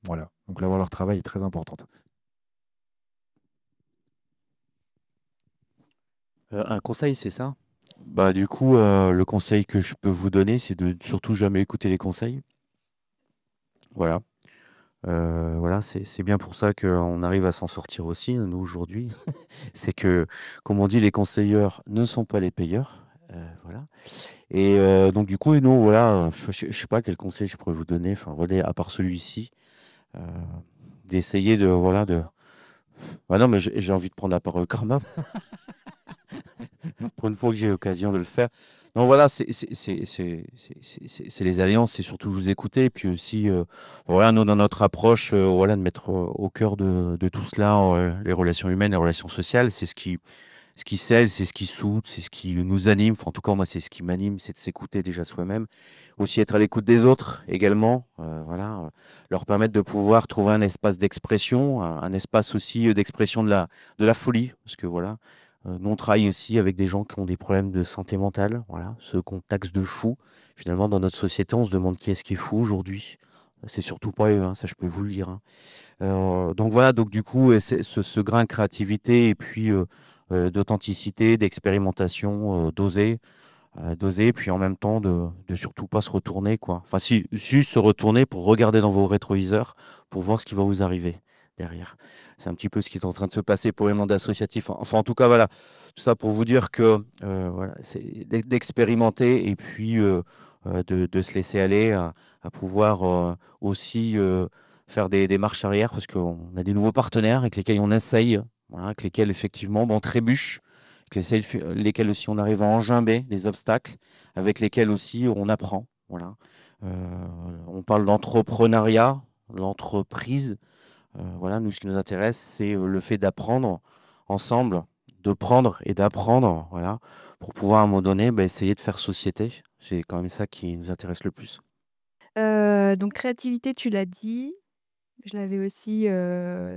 Voilà. Donc, la valeur travail est très importante. Un conseil, c'est ça? Bah, du coup, le conseil que je peux vous donner, c'est de surtout jamais écouter les conseils. Voilà. Voilà, c'est bien pour ça qu'on arrive à s'en sortir aussi, nous, aujourd'hui. C'est que, comme on dit, les conseilleurs ne sont pas les payeurs. Voilà. Et donc, du coup, et nous, voilà, je sais pas quel conseil je pourrais vous donner, enfin, voilà, à part celui-ci, euh, d'essayer de, voilà, Bah non, mais j'ai envie de prendre la parole karma pour une fois que j'ai l'occasion de le faire. Donc voilà, c'est les alliances, c'est surtout vous écouter, et puis aussi, voilà, nous, dans notre approche, voilà, de mettre au cœur de tout cela les relations humaines, les relations sociales, c'est ce qui scelle, c'est ce qui soude, c'est ce qui nous anime. Enfin, en tout cas, moi, c'est ce qui m'anime, c'est de s'écouter déjà soi-même. Aussi être à l'écoute des autres également, voilà, leur permettre de pouvoir trouver un espace d'expression, un espace aussi d'expression de la folie, parce que voilà, nous, on travaille aussi avec des gens qui ont des problèmes de santé mentale, voilà, ceux qu'on taxe de fous. Finalement, dans notre société, on se demande qui est-ce qui est fou aujourd'hui. C'est surtout pas eux, hein, ça je peux vous le dire, hein. Donc voilà, donc du coup, c'est ce grain de créativité et puis d'authenticité, d'expérimentation, d'oser, puis en même temps de surtout pas se retourner, quoi. Enfin, si, juste se retourner pour regarder dans vos rétroviseurs, pour voir ce qui va vous arriver derrière. C'est un petit peu ce qui est en train de se passer pour les mandats associatifs. Enfin, en tout cas, voilà, tout ça pour vous dire que voilà, c'est d'expérimenter et puis de se laisser aller à pouvoir aussi faire des marches arrière parce qu'on a des nouveaux partenaires avec lesquels on essaye, voilà, avec lesquels effectivement bon, on trébuche, lesquels aussi on arrive à enjamber des obstacles, avec lesquels aussi on apprend. Voilà. On parle d'entrepreneuriat, l'entreprise. Voilà, nous, ce qui nous intéresse, c'est le fait d'apprendre ensemble, de prendre et d'apprendre, voilà, pour pouvoir à un moment donné essayer de faire société. C'est quand même ça qui nous intéresse le plus. Donc créativité, tu l'as dit. Je l'avais aussi,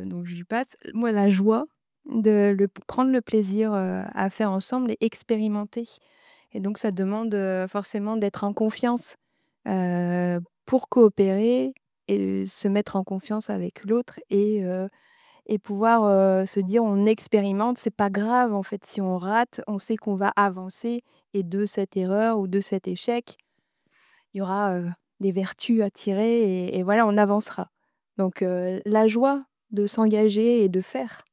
donc je lui passe. Moi, la joie de prendre le plaisir à faire ensemble et expérimenter. Et donc, ça demande forcément d'être en confiance pour coopérer et se mettre en confiance avec l'autre et pouvoir se dire on expérimente, c'est pas grave en fait. Si on rate, on sait qu'on va avancer et de cette erreur ou de cet échec, il y aura des vertus à tirer et voilà, on avancera. Donc, la joie de s'engager et de faire.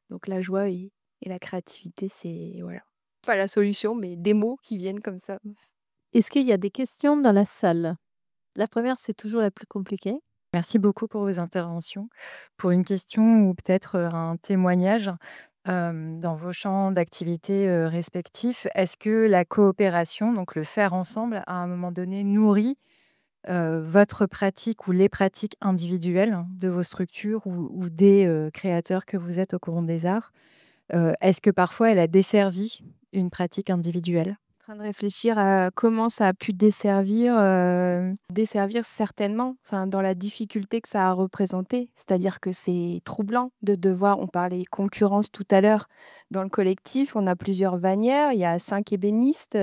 Donc la joie et la créativité, c'est voilà, pas la solution, mais des mots qui viennent comme ça. Est-ce qu'il y a des questions dans la salle? La première, c'est toujours la plus compliquée. Merci beaucoup pour vos interventions. Pour une question ou peut-être un témoignage, dans vos champs d'activité respectifs, est-ce que la coopération, donc le faire ensemble, à un moment donné, nourrit votre pratique ou les pratiques individuelles de vos structures ou des créateurs que vous êtes au courant des arts? Est-ce que parfois elle a desservi une pratique individuelle? En train de réfléchir à comment ça a pu desservir, desservir certainement, enfin dans la difficulté que ça a représenté. C'est-à-dire que c'est troublant de devoir on parlait concurrence tout à l'heure. Dans le collectif, on a plusieurs bannières, il y a 5 ébénistes,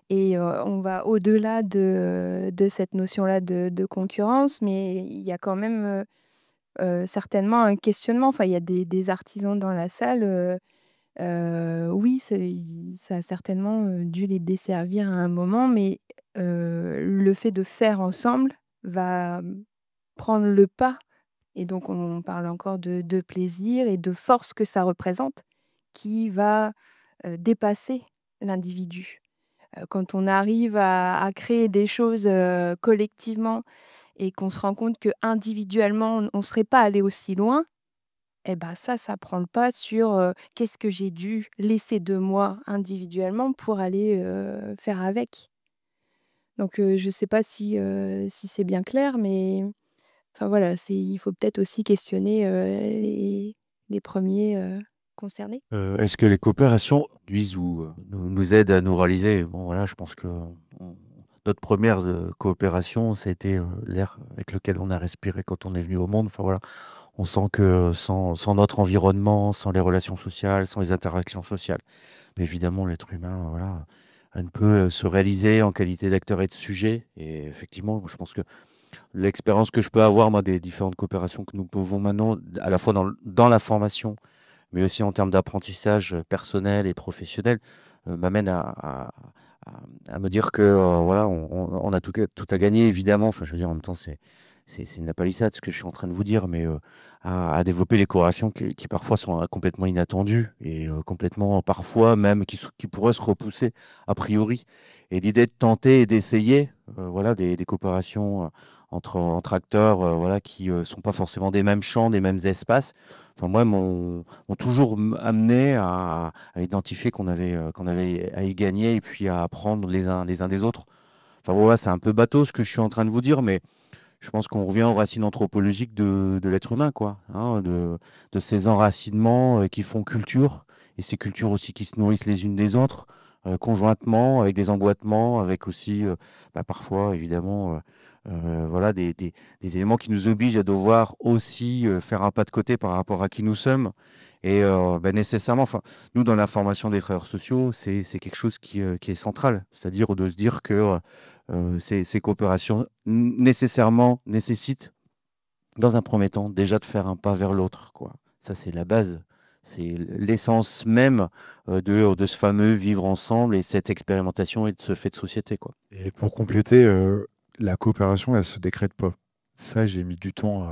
et on va au-delà de cette notion-là de concurrence, mais il y a quand même, certainement un questionnement. Enfin, il y a des artisans dans la salle, oui, ça a certainement, dû les desservir à un moment, mais le fait de faire ensemble va, prendre le pas et donc on parle encore de plaisir et de force que ça représente qui va, dépasser l'individu. Quand on arrive à créer des choses, collectivement et qu'on se rend compte qu'individuellement on ne serait pas allé aussi loin, et bah, ça prend le pas sur, qu'est-ce que j'ai dû laisser de moi individuellement pour aller, faire avec. Donc, je ne sais pas si c'est bien clair, mais enfin voilà, il faut peut-être aussi questionner, les 1ers, concernés. Est-ce que les coopérations nuisent ou nous aident à nous réaliser? Bon, voilà, je pense que notre première coopération, c'était l'air avec lequel on a respiré quand on est venu au monde. Enfin voilà, on sent que sans notre environnement, sans les relations sociales, sans les interactions sociales, mais évidemment, l'être humain, voilà, ne peut se réaliser en qualité d'acteur et de sujet. Et effectivement, je pense que l'expérience que je peux avoir, moi, des différentes coopérations que nous pouvons maintenant, à la fois dans la formation, mais aussi en termes d'apprentissage personnel et professionnel, m'amène à me dire que voilà, on a tout à gagner, évidemment. Enfin, je veux dire, en même temps, c'est une palissade ce que je suis en train de vous dire, mais à développer les corrélations qui parfois sont complètement inattendues et complètement, parfois même, qui pourraient se repousser a priori. Et l'idée de tenter et d'essayer voilà, des coopérations entre acteurs voilà, qui ne sont pas forcément des mêmes champs, des mêmes espaces. Enfin, moi, m'ont toujours amené à identifier qu'on avait à y gagner et puis à apprendre les uns des autres. Enfin, voilà, c'est un peu bateau ce que je suis en train de vous dire, mais je pense qu'on revient aux racines anthropologiques de l'être humain, quoi, hein, de ces enracinements qui font culture, et ces cultures aussi qui se nourrissent les unes des autres, conjointement, avec des emboîtements, avec aussi parfois, évidemment, voilà, des éléments qui nous obligent à devoir aussi faire un pas de côté par rapport à qui nous sommes. Et nécessairement, enfin, nous, dans la formation des travailleurs sociaux, c'est quelque chose qui est central, c'est-à-dire de se dire que ces coopérations nécessairement nécessitent, dans un premier temps, déjà de faire un pas vers l'autre, quoi. Ça, c'est la base. C'est l'essence même de ce fameux vivre ensemble et cette expérimentation et de ce fait de société, quoi. Et pour compléter, la coopération, elle se décrète pas. Ça, j'ai mis du temps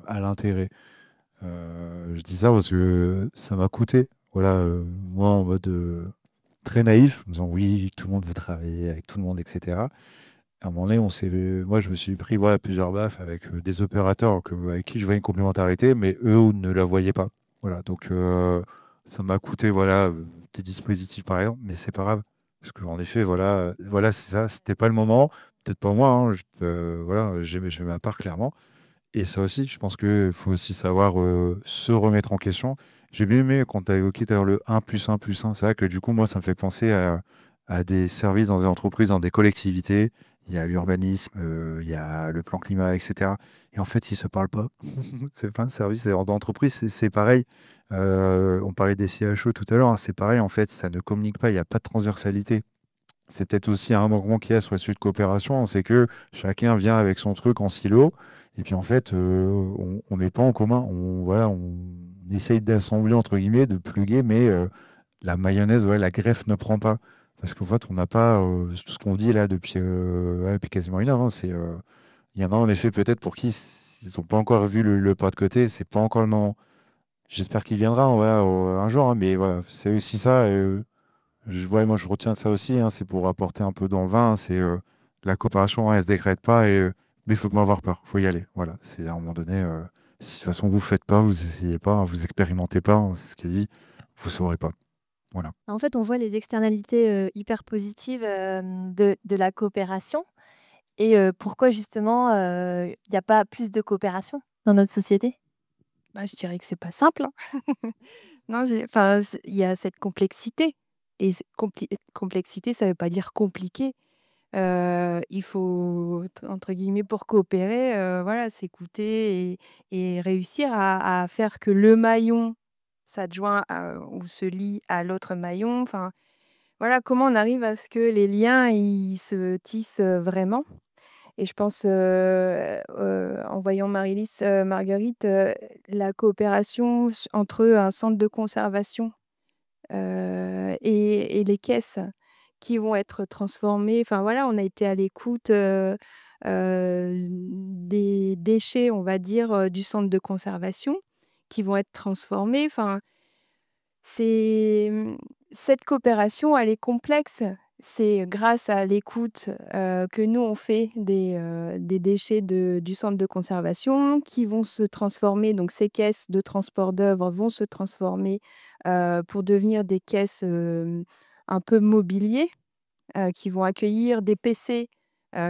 à l'intégrer. Je dis ça parce que ça m'a coûté. Voilà, moi, en mode très naïf, en me disant oui, tout le monde veut travailler avec tout le monde, etc. À un moment donné, moi, je me suis pris voilà, plusieurs baffes avec des opérateurs avec qui je voyais une complémentarité, mais eux ne la voyaient pas. Voilà, donc ça m'a coûté voilà, des dispositifs par exemple, mais c'est pas grave. Parce qu'en effet, voilà, c'est ça, c'était pas le moment. Peut-être pas moi, hein, voilà, j'ai fait ma part clairement. Et ça aussi, je pense qu'il faut aussi savoir se remettre en question. J'ai bien aimé quand tu as évoqué tout à l'heure le 1 plus 1 plus 1. C'est vrai que du coup, moi, ça me fait penser à des services dans des entreprises, dans des collectivités. Il y a l'urbanisme, il y a le plan climat, etc. Et en fait, ils ne se parlent pas. C'est pas un service. Et dans l'entreprise, c'est pareil. On parlait des CHE tout à l'heure, hein, c'est pareil. En fait, ça ne communique pas. Il n'y a pas de transversalité. C'est peut-être aussi un manquement qu'il y a sur les sujets de coopération, c'est que chacun vient avec son truc en silo, et puis en fait, on n'est pas en commun. Voilà, on essaye d'assembler, entre guillemets, de pluguer, mais la mayonnaise, ouais, la greffe ne prend pas. Parce qu'en fait, on n'a pas tout ce qu'on dit là depuis quasiment une heure, hein, il y en a en effet peut-être pour qui ils n'ont pas encore vu le pas de côté, c'est pas encore le moment. J'espère qu'il viendra un jour, hein, mais voilà, c'est aussi ça. Ouais, moi, je retiens ça aussi, hein, c'est pour apporter un peu dans le vin, c'est la coopération, hein, elle se décrète pas, mais il faut pas avoir peur, il faut y aller. Voilà, c'est à un moment donné, si de toute façon vous faites pas, vous essayez pas, hein, vous expérimentez pas, hein, c'est ce qu'il dit, vous saurez pas. Voilà. En fait, on voit les externalités hyper positives de la coopération et pourquoi justement il n'y a pas plus de coopération dans notre société. Bah, je dirais que c'est pas simple, hein. Non, il y a cette complexité et complexité, ça veut pas dire compliqué. Il faut entre guillemets pour coopérer, voilà, s'écouter et réussir à faire que le maillon s'adjoint ou se lie à l'autre maillon. Enfin, voilà, comment on arrive à ce que les liens, ils se tissent, vraiment. Et je pense, en voyant Marguerite, la coopération entre un centre de conservation, et les caisses qui vont être transformées. Enfin voilà, on a été à l'écoute, des déchets, on va dire, du centre de conservation qui vont être transformés. Enfin, c'est, cette coopération, elle est complexe. C'est grâce à l'écoute, que nous on fait des déchets du centre de conservation qui vont se transformer, donc ces caisses de transport d'œuvres vont se transformer, pour devenir des caisses, un peu mobilier, qui vont accueillir des PC,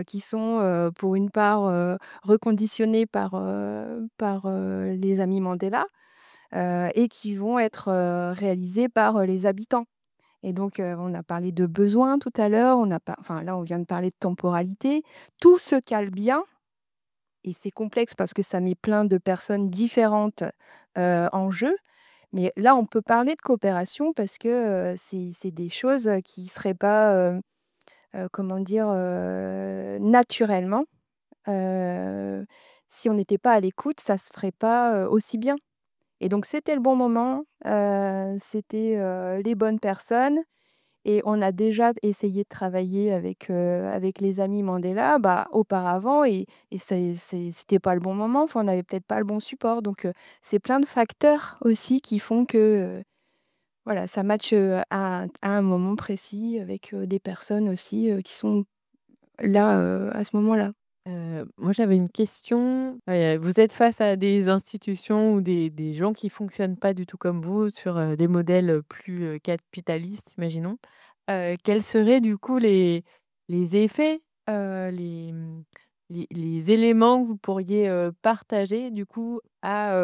qui sont, pour une part, reconditionnés par les amis Mandela, et qui vont être, réalisés par, les habitants. Et donc, on a parlé de besoins tout à l'heure, enfin là, on vient de parler de temporalité. Tout se cale bien et c'est complexe parce que ça met plein de personnes différentes, en jeu. Mais là, on peut parler de coopération parce que, c'est des choses, qui seraient pas, comment dire? Naturellement, heu, si on n'était pas à l'écoute, ça se ferait pas, aussi bien. Et donc c'était le bon moment, c'était, les bonnes personnes et on a déjà essayé de travailler avec les amis Mandela, bah, auparavant et c'était pas le bon moment, enfin, on n'avait peut-être pas le bon support donc c'est plein de facteurs aussi qui font que, voilà, ça matche, à un moment précis avec, des personnes aussi, qui sont là, à ce moment-là. Moi, j'avais une question. Vous êtes face à des institutions ou des gens qui fonctionnent pas du tout comme vous sur, des modèles, plus, capitalistes, imaginons. Quels seraient du coup les effets, les éléments que vous pourriez, partager du coup à,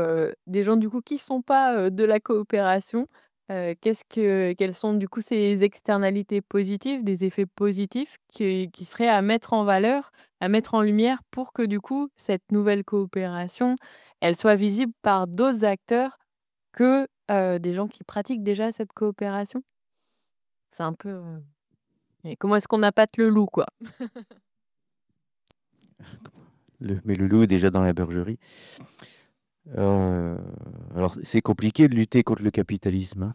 des gens du coup qui sont pas, de la coopération? Quelles sont du coup ces externalités positives, des effets positifs qui seraient à mettre en valeur, à mettre en lumière pour que du coup cette nouvelle coopération, elle soit visible par d'autres acteurs que, des gens qui pratiquent déjà cette coopération? C'est un peu, et comment est-ce qu'on appâte le loup, quoi? Mais le loup est déjà dans la bergerie. Alors, c'est compliqué de lutter contre le capitalisme, hein.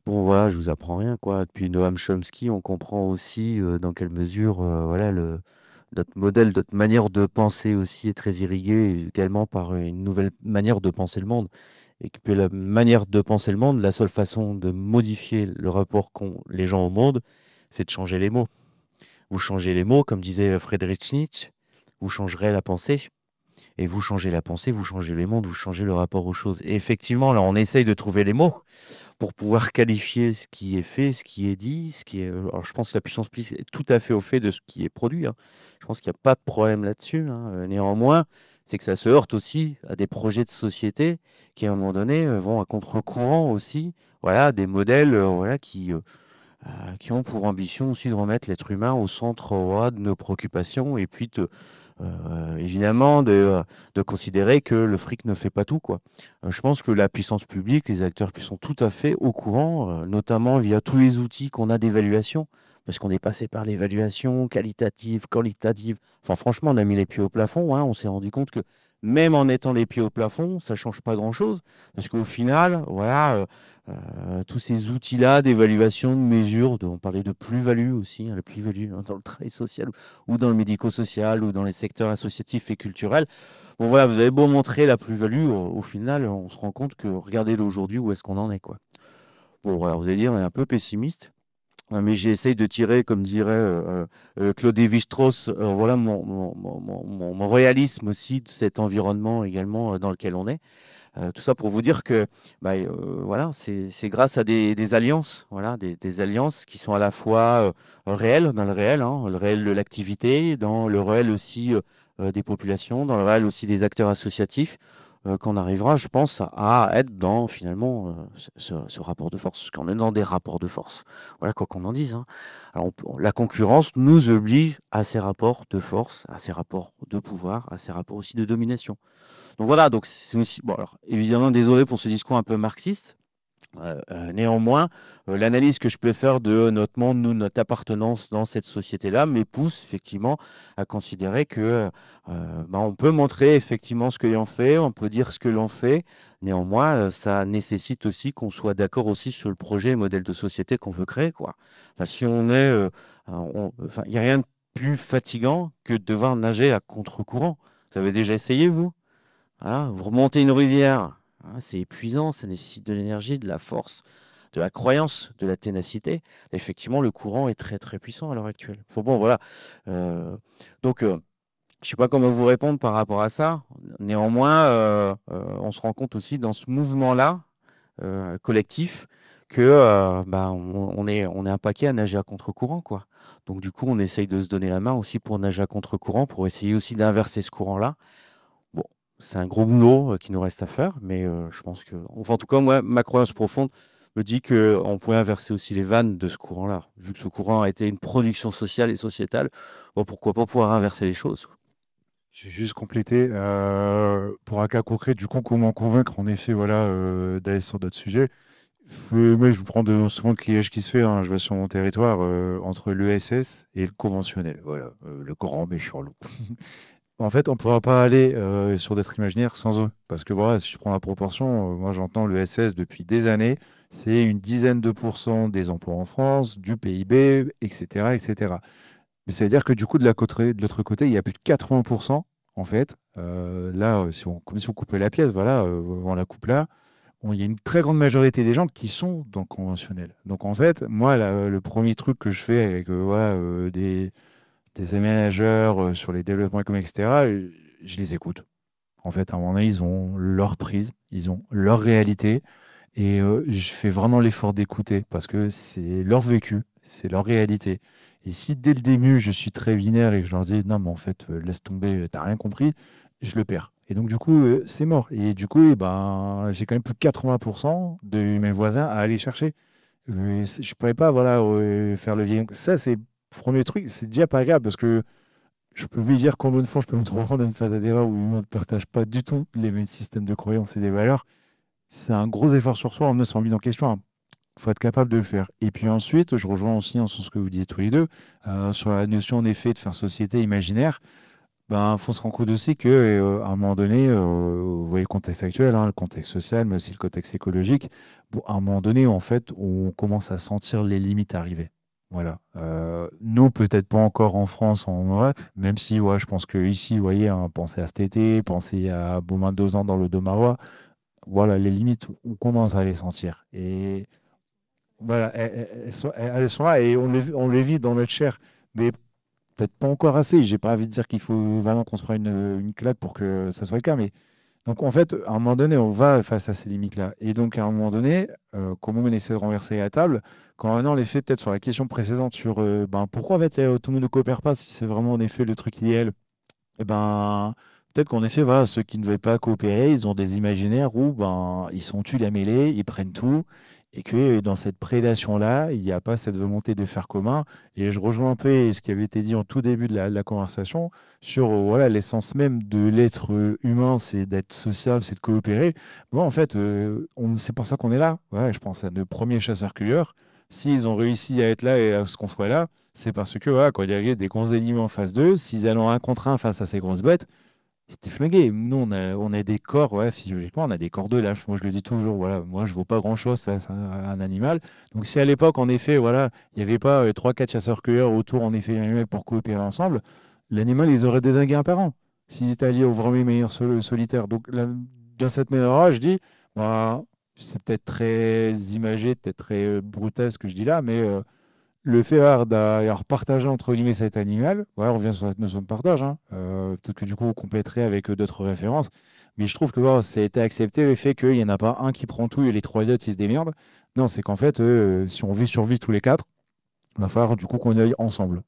Bon, voilà, je vous apprends rien, quoi. Depuis Noam Chomsky, on comprend aussi dans quelle mesure, voilà, notre modèle, notre manière de penser aussi est très irriguée également par une nouvelle manière de penser le monde. Et que la manière de penser le monde, la seule façon de modifier le rapport qu'ont les gens au monde, c'est de changer les mots. Vous changez les mots, comme disait Friedrich Nietzsche, vous changerez la pensée. Et vous changez la pensée, vous changez les mondes, vous changez le rapport aux choses. Et effectivement, là, on essaye de trouver les mots pour pouvoir qualifier ce qui est fait, ce qui est dit, ce qui est. Alors, je pense que la puissance publique est tout à fait au fait de ce qui est produit, hein. Je pense qu'il n'y a pas de problème là-dessus, hein. Néanmoins, c'est que ça se heurte aussi à des projets de société qui, à un moment donné, vont à contre-courant aussi. Voilà, des modèles, voilà, qui ont pour ambition aussi de remettre l'être humain au centre, voilà, de nos préoccupations et puis évidemment de considérer que le fric ne fait pas tout, quoi. Je pense que la puissance publique, les acteurs qui sont tout à fait au courant, notamment via tous les outils qu'on a d'évaluation, parce qu'on est passé par l'évaluation qualitative, quantitative. Enfin, franchement, on a mis les pieds au plafond, hein. On s'est rendu compte que même en étant les pieds au plafond, ça change pas grand-chose, parce qu'au final, voilà, tous ces outils-là d'évaluation, de mesure, on parlait de plus-value aussi, hein, la plus-value, hein, dans le travail social ou dans le médico-social ou dans les secteurs associatifs et culturels. Bon, voilà, vous avez beau montrer la plus-value, au final, on se rend compte que regardez aujourd'hui où est-ce qu'on en est, quoi. Bon, voilà, vous allez dire, on est un peu pessimiste. Mais j'essaye de tirer, comme dirait Claude Lévi-Strauss, voilà mon réalisme aussi de cet environnement également dans lequel on est. Tout ça pour vous dire que voilà, c'est grâce à des alliances, voilà, des alliances qui sont à la fois réelles, dans le réel de l'activité, dans le réel aussi des populations, dans le réel aussi des acteurs associatifs, qu'on arrivera, je pense, à être dans finalement ce rapport de force, qu'on est dans des rapports de force. Voilà, quoi qu'on en dise, hein. Alors, la concurrence nous oblige à ces rapports de force, à ces rapports de pouvoir, à ces rapports aussi de domination. Donc voilà, donc c'est aussi. Bon, alors évidemment, désolé pour ce discours un peu marxiste. Néanmoins, l'analyse que je peux faire de notre monde, nous, notre appartenance dans cette société-là, me pousse effectivement à considérer que on peut montrer effectivement ce que l'on fait, on peut dire ce que l'on fait. Néanmoins, ça nécessite aussi qu'on soit d'accord aussi sur le projet et modèle de société qu'on veut créer, quoi. Enfin, si on est, enfin, il n'y a rien de plus fatigant que de devoir nager à contre-courant. Vous avez déjà essayé, vous? Voilà, vous remontez une rivière, hein, c'est épuisant, ça nécessite de l'énergie, de la force, de la croyance, de la ténacité. Effectivement, le courant est très très puissant à l'heure actuelle. Faut bon, voilà. Euh, donc, je ne sais pas comment vous répondre par rapport à ça. Néanmoins, on se rend compte aussi dans ce mouvement-là collectif que on est un paquet à nager à contre-courant, quoi. Donc, du coup, on essaye de se donner la main aussi pour nager à contre-courant, pour essayer aussi d'inverser ce courant-là. Bon, c'est un gros boulot qui nous reste à faire, mais je pense que, enfin, en tout cas, moi, ma croyance profonde me dit qu'on pourrait inverser aussi les vannes de ce courant-là. Vu que ce courant a été une production sociale et sociétale, bon, pourquoi pas pouvoir inverser les choses. J'ai juste complété pour un cas concret, du coup, comment convaincre en effet voilà, d'aller sur d'autres sujets. Moi, je vous prends souvent le clivage qui se fait, hein, je vais sur mon territoire, entre l'ESS et le conventionnel. Voilà, le grand méchant loup. En fait, on ne pourra pas aller sur d'autres imaginaires sans eux. Parce que voilà, si je prends la proportion, moi j'entends l'ESS depuis des années, c'est une dizaine de pourcents des emplois en France, du PIB, etc., etc. Mais ça veut dire que du coup, de l'autre côté, il y a plus de 80%, en fait. Là, comme si on coupait la pièce, voilà, on la coupe là, il y a une très grande majorité des gens qui sont dans le conventionnel. Donc en fait, moi, le premier truc que je fais avec voilà, des aménageurs sur les développements économiques, etc., je les écoute. En fait, à un moment donné, ils ont leur prise, ils ont leur réalité. Et je fais vraiment l'effort d'écouter parce que c'est leur vécu, c'est leur réalité. Et si dès le début, je suis très binaire et que je leur dis non, mais en fait, laisse tomber, t'as rien compris, je le perds. Et donc, du coup, c'est mort. Et du coup, ben, j'ai quand même plus de 80% de mes voisins à aller chercher. Je ne pourrais pas voilà, faire le vieil. Donc, ça, c'est le premier truc. C'est déjà pas grave parce que je peux vous dire combien de fois je peux me trouver dans une phase d'erreur où on ne partage pas du tout les mêmes systèmes de croyances et des valeurs. C'est un gros effort sur soi, on se remet en question. Il faut être capable de le faire. Et puis ensuite, je rejoins aussi sur ce que vous dites tous les deux, sur la notion en effet de faire société imaginaire. Ben, faut se rendre compte aussi que, à un moment donné, vous voyez le contexte actuel, hein, le contexte social, mais aussi le contexte écologique. Bon, à un moment donné, en fait, on commence à sentir les limites arriver. Voilà. Nous, peut-être pas encore en France, en vrai, même si, ouais, je pense que ici, vous voyez, hein, pensez à cet été, pensez à moins de 2 ans dans le Domarois. Voilà, les limites, on commence à les sentir. Et voilà, elles sont là et on les vit dans notre chair. Mais peut-être pas encore assez. J'ai pas envie de dire qu'il faut vraiment qu'on se prenne une claque pour que ça soit le cas. Mais donc, en fait, à un moment donné, on va face à ces limites-là. Et donc, à un moment donné, comment on essaie de renverser la table? Quand maintenant, en effet, peut-être sur la question précédente sur ben, pourquoi en fait, tout le monde ne coopère pas si c'est vraiment en effet le truc idéal, eh ben, peut-être qu'en effet, voilà, ceux qui ne veulent pas coopérer, ils ont des imaginaires où ben, ils sont tués la mêlée, ils prennent tout, et que dans cette prédation-là, il n'y a pas cette volonté de faire commun. Et je rejoins un peu ce qui avait été dit en tout début de la conversation sur voilà, l'essence même de l'être humain, c'est d'être social, c'est de coopérer. Bon, en fait, c'est pour ça qu'on est là. Ouais, je pense à nos premiers chasseurs-cueilleurs. S'ils ont réussi à être là et à ce qu'on soit là, c'est parce que voilà, quand il y avait des grosses ennemis en face d'eux, s'ils allaient en un contre un face à ces grosses bêtes, ils étaient flingués. Nous, on a des corps, ouais, physiologiquement, on a des corps de lâche. Moi, je le dis toujours, voilà, moi, je ne vaux pas grand-chose face à un animal. Donc, si à l'époque, en effet, voilà, il n'y avait pas 3-4 chasseurs-cueilleurs autour, en effet, animal pour coopérer ensemble, l'animal, ils auraient désingué un par an s'ils étaient alliés au vraiment meilleur solitaire. Donc, dans cette manière-là, je dis, bah, c'est peut-être très imagé, peut-être très brutal ce que je dis là, mais le fait d'avoir partagé entre guillemets cet animal, ouais, on revient sur cette notion de partage, hein, peut-être que du coup vous compléterez avec d'autres références, mais je trouve que voilà, ça a été accepté le fait qu'il n'y en a pas un qui prend tout et les trois autres ils se démerdent. Non, c'est qu'en fait, si on veut survivre tous les quatre, il va falloir du coup qu'on aille ensemble.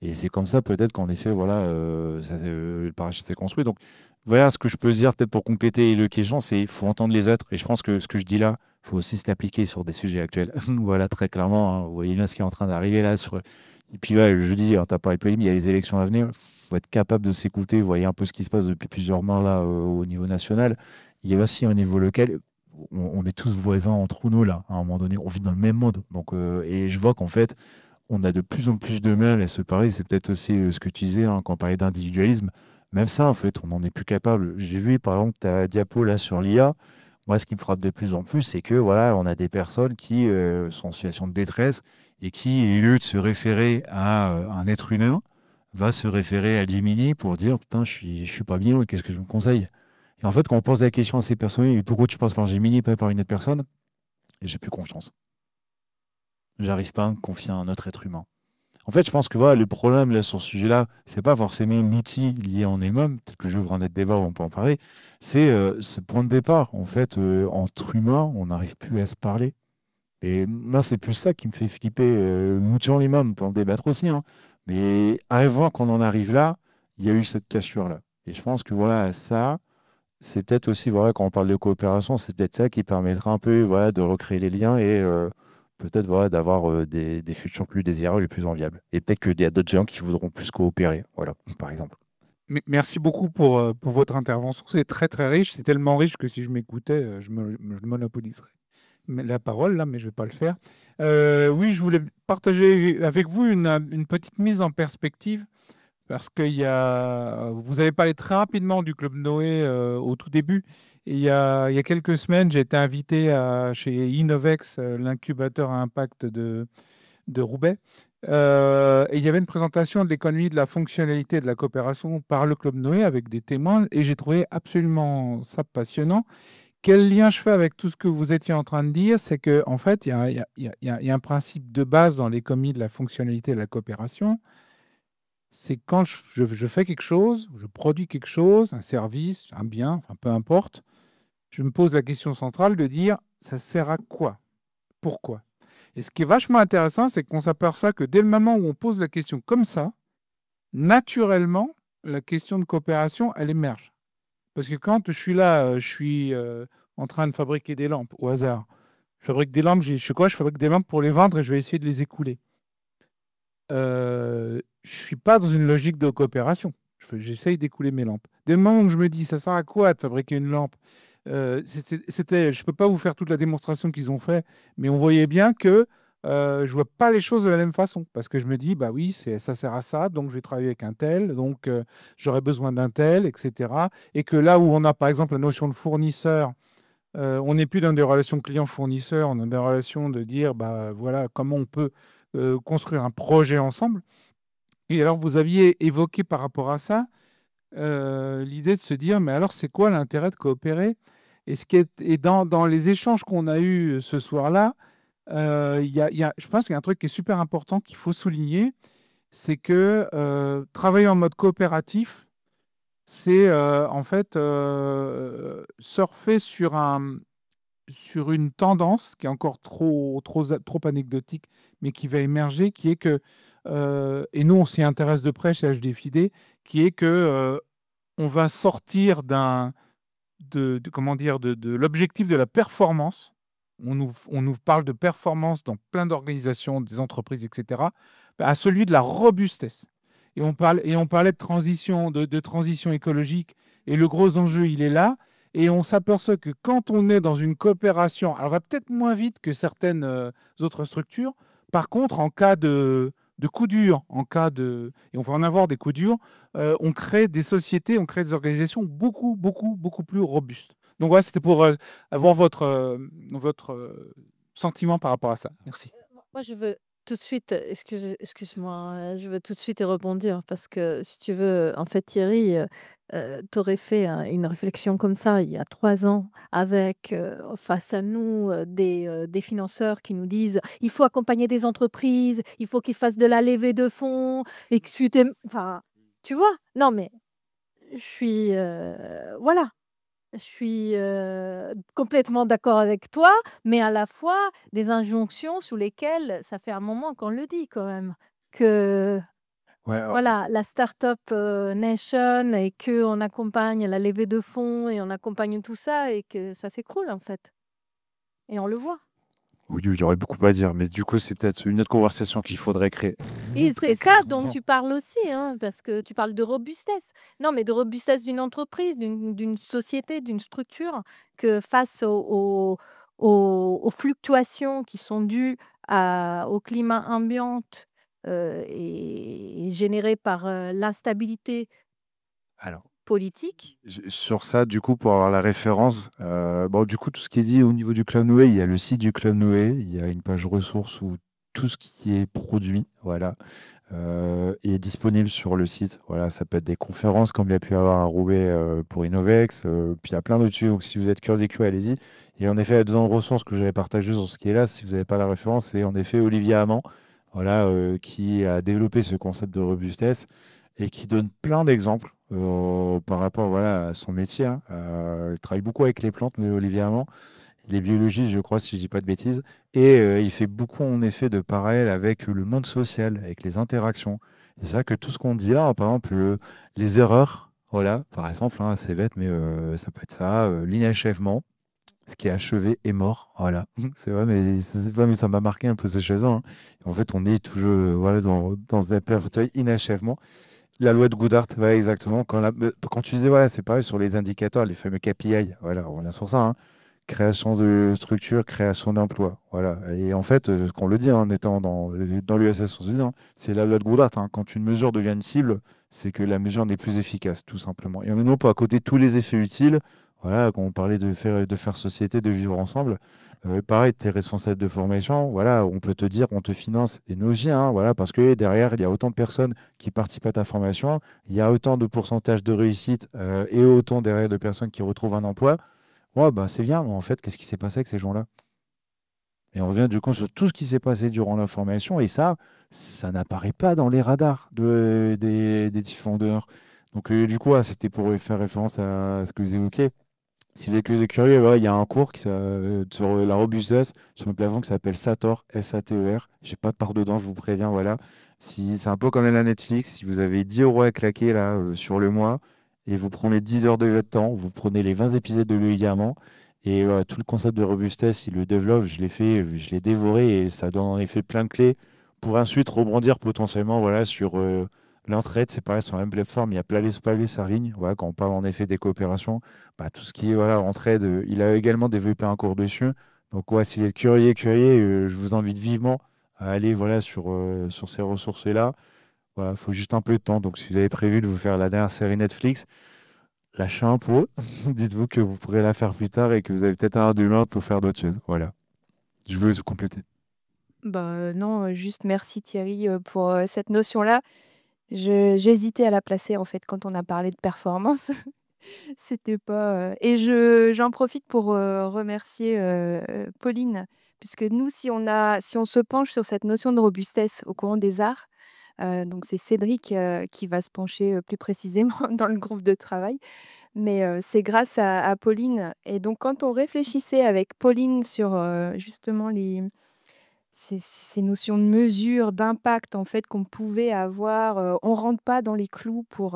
Et c'est comme ça peut-être qu'en effet, voilà, le parachute s'est construit. Donc voilà ce que je peux dire peut-être pour compléter le question, c'est qu'il faut entendre les autres. Et je pense que ce que je dis là, il faut aussi se l'appliquer sur des sujets actuels. Voilà, très clairement, hein, vous voyez bien ce qui est en train d'arriver là. Et puis voilà, je dis, tu as parlé de polémique, il y a les élections à venir. Il faut être capable de s'écouter. Vous voyez un peu ce qui se passe depuis plusieurs mois là au niveau national. Il y a aussi un niveau local. On est tous voisins entre nous là. À un moment donné, on vit dans le même monde. Donc, et je vois qu'en fait, on a de plus en plus de mal à se parler. C'est peut-être aussi ce que tu disais hein, quand on parlait d'individualisme. Même ça, en fait, on n'en est plus capable. J'ai vu, par exemple, ta diapo là sur l'IA. Moi, ce qui me frappe de plus en plus, c'est que voilà, on a des personnes qui sont en situation de détresse et qui, au lieu de se référer à un être humain, va se référer à Gemini pour dire putain, je suis pas bien, qu'est-ce que je me conseille? Et en fait, quand on pose la question à ces personnes, pourquoi tu passes par Gemini, pas par une autre personne? Et j'ai plus confiance. J'arrive pas à me confier à un autre être humain. En fait, je pense que voilà, le problème là, sur ce sujet-là, c'est pas forcément l'outil lié en elle-même, peut-être que j'ouvre un autre débat où on peut en parler, c'est ce point de départ. En fait, entre humains, on n'arrive plus à se parler. Et moi, c'est plus ça qui me fait flipper. Nous tuons les mômes, on peut en débattre aussi, hein. Mais avant qu'on en arrive là, il y a eu cette cassure-là. Et je pense que voilà, ça, c'est peut-être aussi, voilà, quand on parle de coopération, c'est peut-être ça qui permettra un peu voilà, de recréer les liens et peut-être voilà, d'avoir des futurs plus désirables et plus enviables. Et peut-être qu'il y a d'autres gens qui voudront plus coopérer, voilà, par exemple. Merci beaucoup pour votre intervention. C'est très très riche. C'est tellement riche que si je m'écoutais, je monopoliserais la parole là, mais je ne vais pas le faire. Oui, je voulais partager avec vous une petite mise en perspective parce que vous avez parlé très rapidement du Club Noé au tout début. Et il y a quelques semaines, j'ai été invité chez Innovex, l'incubateur à impact de Roubaix. Et il y avait une présentation de l'économie de la fonctionnalité et de la coopération par le Club Noé avec des témoins. Et j'ai trouvé absolument ça passionnant. Quel lien je fais avec tout ce que vous étiez en train de dire? C'est qu'en fait, il y a un principe de base dans l'économie de la fonctionnalité et de la coopération. c'est quand je fais quelque chose, je produis quelque chose, un service, un bien, enfin, peu importe, je me pose la question centrale de dire, ça sert à quoi? Pourquoi? Et ce qui est vachement intéressant, c'est qu'on s'aperçoit que dès le moment où on pose la question comme ça, naturellement, la question de coopération, elle émerge. Parce que quand je suis là, je suis en train de fabriquer des lampes au hasard. Je fabrique des lampes, je fais quoi? Je fabrique des lampes pour les vendre et je vais essayer de les écouler. Je suis pas dans une logique de coopération. J'essaye d'écouler mes lampes. Dès le moment où je me dis, ça sert à quoi de fabriquer une lampe? Je peux pas vous faire toute la démonstration qu'ils ont fait, mais on voyait bien que je vois pas les choses de la même façon. Parce que je me dis, bah oui, ça sert à ça, donc je vais travailler avec un tel, donc j'aurai besoin d'un tel, etc. Et que là où on a par exemple la notion de fournisseur, on n'est plus dans des relations client-fournisseur, on est dans des relations de dire, bah voilà, comment on peut construire un projet ensemble. Et alors, vous aviez évoqué par rapport à ça l'idée de se dire, mais alors, c'est quoi l'intérêt de coopérer? Et dans les échanges qu'on a eus ce soir-là, je pense qu'il y a un truc qui est super important qu'il faut souligner, c'est que travailler en mode coopératif, c'est en fait surfer sur une tendance qui est encore trop anecdotique, mais qui va émerger, qui est que, et nous on s'y intéresse de près chez HDFID, qui est que on va sortir comment dire, de l'objectif de la performance. On nous parle de performance dans plein d'organisations, des entreprises, etc., à celui de la robustesse. Et on parlait de transition écologique, et le gros enjeu, il est là. Et on s'aperçoit que quand on est dans une coopération, alors va peut-être moins vite que certaines autres structures, par contre, en cas de coup dur, et on va en avoir des coups durs, on crée des sociétés, on crée des organisations beaucoup, beaucoup, beaucoup plus robustes. Donc voilà, c'était pour avoir votre sentiment par rapport à ça. Merci. Moi, je veux tout de suite, excuse-moi, je veux tout de suite y rebondir parce que si tu veux, en fait, Thierry, tu aurais fait une réflexion comme ça il y a 3 ans avec, face à nous, des financeurs qui nous disent: «Il faut accompagner des entreprises, il faut qu'ils fassent de la levée de fonds et que tu t'aimes» enfin, tu vois? Non, mais je suis, voilà. Je suis, complètement d'accord avec toi, mais à la fois des injonctions sous lesquelles ça fait un moment qu'on le dit quand même, que Ouais, alors, voilà, la start-up, nation et qu'on accompagne la levée de fonds et on accompagne tout ça et que ça s'écroule en fait et on le voit. oui, il y aurait beaucoup à dire, mais du coup, c'est peut-être une autre conversation qu'il faudrait créer. Et c'est ça dont tu parles aussi, hein, parce que tu parles de robustesse. Non, mais de robustesse d'une entreprise, d'une société, d'une structure, que face aux fluctuations qui sont dues au climat ambiant et générées par l'instabilité Alors, politique. sur ça, du coup, pour avoir la référence, bon, du coup, tout ce qui est dit au niveau du Club Noé, il y a le site du Club Noé, il y a une page ressources où tout ce qui est produit, voilà, est disponible sur le site. Voilà, ça peut être des conférences comme il y a pu avoir à Roubaix pour Innovex, puis il y a plein d'autres sujets. Donc, si vous êtes curieux, allez-y. Et en effet, il y a 2 ressources que j'avais partagées sur ce qui est là. Si vous n'avez pas la référence, c'est en effet Olivier Amand, voilà, qui a développé ce concept de robustesse et qui donne plein d'exemples par rapport voilà, à son métier, hein. Il travaille beaucoup avec les plantes, mais Olivier Amand, il est biologiste, je crois, si je dis pas de bêtises. Et il fait beaucoup, en effet, de parallèles avec le monde social, avec les interactions. Et c'est vrai que tout ce qu'on dit là, par exemple, les erreurs, voilà, par exemple, hein, c'est bête, mais ça peut être ça, l'inachèvement, ce qui est achevé est mort, voilà. C'est vrai, mais ça m'a marqué un peu ces choses-là, hein. En fait, on est toujours voilà, dans un perpétuel inachèvement. La loi de Goodhart, ouais, exactement. Quand tu disais, voilà, c'est pareil sur les indicateurs, les fameux KPI, voilà, on est sur ça, hein. Création de structure, création d'emploi. Voilà. Et en fait, qu'on le dit, hein, en étant dans l'USS, on se dit, hein, c'est la loi de Goodhart, hein. Quand une mesure devient une cible, c'est que la mesure n'est plus efficace, tout simplement. Et non pas à côté de tous les effets utiles, voilà, quand on parlait de faire société, de vivre ensemble, pareil, tu es responsable de formation, voilà, on peut te dire, on te finance, et nous aussi, hein, voilà, parce que derrière, il y a autant de personnes qui participent à ta formation, il y a autant de pourcentage de réussite et autant derrière de personnes qui retrouvent un emploi. Ouais, bah, c'est bien, mais en fait, qu'est-ce qui s'est passé avec ces gens-là? Et on revient du coup sur tout ce qui s'est passé durant la formation, et ça n'apparaît pas dans les radars des diffondeurs. Donc du coup, c'était pour faire référence à ce que vous évoquiez. Si vous êtes curieux, voilà, il y a un cours sur la robustesse sur un plafond qui s'appelle SATOR, S-A-T-E-R. J'ai pas de part dedans, je vous préviens, voilà. C'est un peu comme la Netflix, si vous avez 10 euros à claquer là, sur le mois, et vous prenez 10 heures de votre temps, vous prenez les 20 épisodes de Le Diamant, et tout le concept de robustesse, il le développe, je l'ai fait, je l'ai dévoré, et ça donne en effet plein de clés pour ensuite rebondir potentiellement voilà, sur l'entraide. C'est pareil, sur la même plateforme, il y a Palais Sarine, voilà, quand on parle en effet des coopérations, bah, tout ce qui est voilà, entraide, il a également développé un cours dessus. Donc, ouais, si vous êtes curieux, je vous invite vivement à aller voilà, sur ces ressources-là. Voilà, il faut juste un peu de temps. Donc, si vous avez prévu de vous faire la dernière série Netflix, lâchez un pot. Dites-vous que vous pourrez la faire plus tard et que vous avez peut-être un demain pour faire d'autres choses. Voilà. Je veux compléter. Bah, non, juste merci Thierry pour cette notion-là. J'hésitais à la placer en fait quand on a parlé de performance. C'était pas. Et j'en profite pour remercier Pauline, puisque nous, si on se penche sur cette notion de robustesse au courant des arts, donc c'est Cédric qui va se pencher plus précisément dans le groupe de travail, mais c'est grâce à Pauline. Et donc, quand on réfléchissait avec Pauline sur justement ces notions de mesure, d'impact en fait qu'on pouvait avoir, on rentre pas dans les clous pour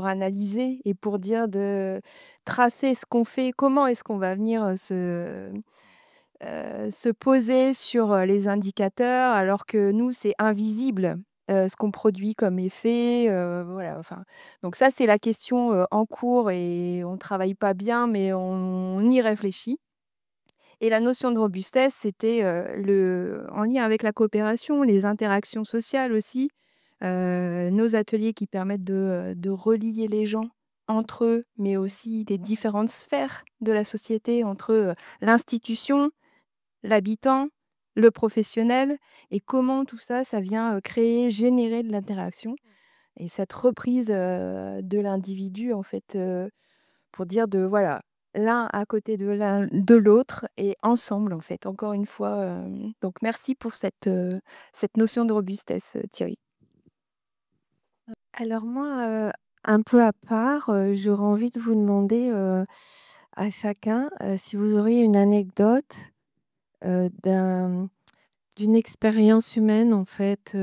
analyser et pour dire de tracer ce qu'on fait, comment est-ce qu'on va venir se poser sur les indicateurs, alors que nous, c'est invisible ce qu'on produit comme effet. Voilà, enfin, donc ça, c'est la question en cours et on ne travaille pas bien, mais on y réfléchit. Et la notion de robustesse, c'était en lien avec la coopération, les interactions sociales aussi, nos ateliers qui permettent de relier les gens entre eux, mais aussi des différentes sphères de la société, entre l'institution, l'habitant, le professionnel, et comment tout ça, ça vient créer, générer de l'interaction. Et cette reprise de l'individu, en fait, pour dire de voilà, l'un à côté de l'autre et ensemble, en fait, encore une fois. Donc, merci pour cette notion de robustesse, Thierry. Alors moi, un peu à part, j'aurais envie de vous demander à chacun si vous auriez une anecdote d'une expérience humaine, en fait,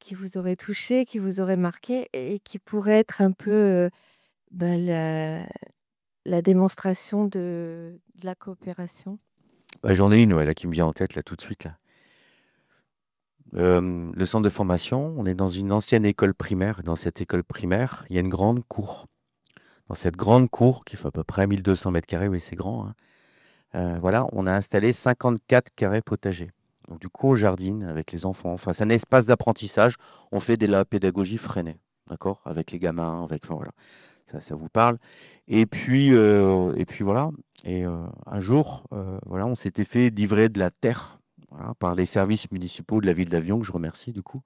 qui vous aurait touché, qui vous aurait marqué et qui pourrait être un peu ben, la démonstration de la coopération. Bah, j'en ai une ouais, là, qui me vient en tête là, tout de suite. Là. Le centre de formation, on est dans une ancienne école primaire. Dans cette école primaire, il y a une grande cour. Dans cette grande cour, qui fait à peu près 1200 mètres carrés, oui, c'est grand, hein, voilà, on a installé 54 carrés potagers. Donc, du coup, on jardine avec les enfants. Enfin, c'est un espace d'apprentissage. On fait de la pédagogie freinée, d'accord, avec les gamins, enfin, voilà, ça vous parle. Et puis voilà. Et un jour, voilà, on s'était fait livrer de la terre voilà, par les services municipaux de la ville d'Avion, que je remercie du coup,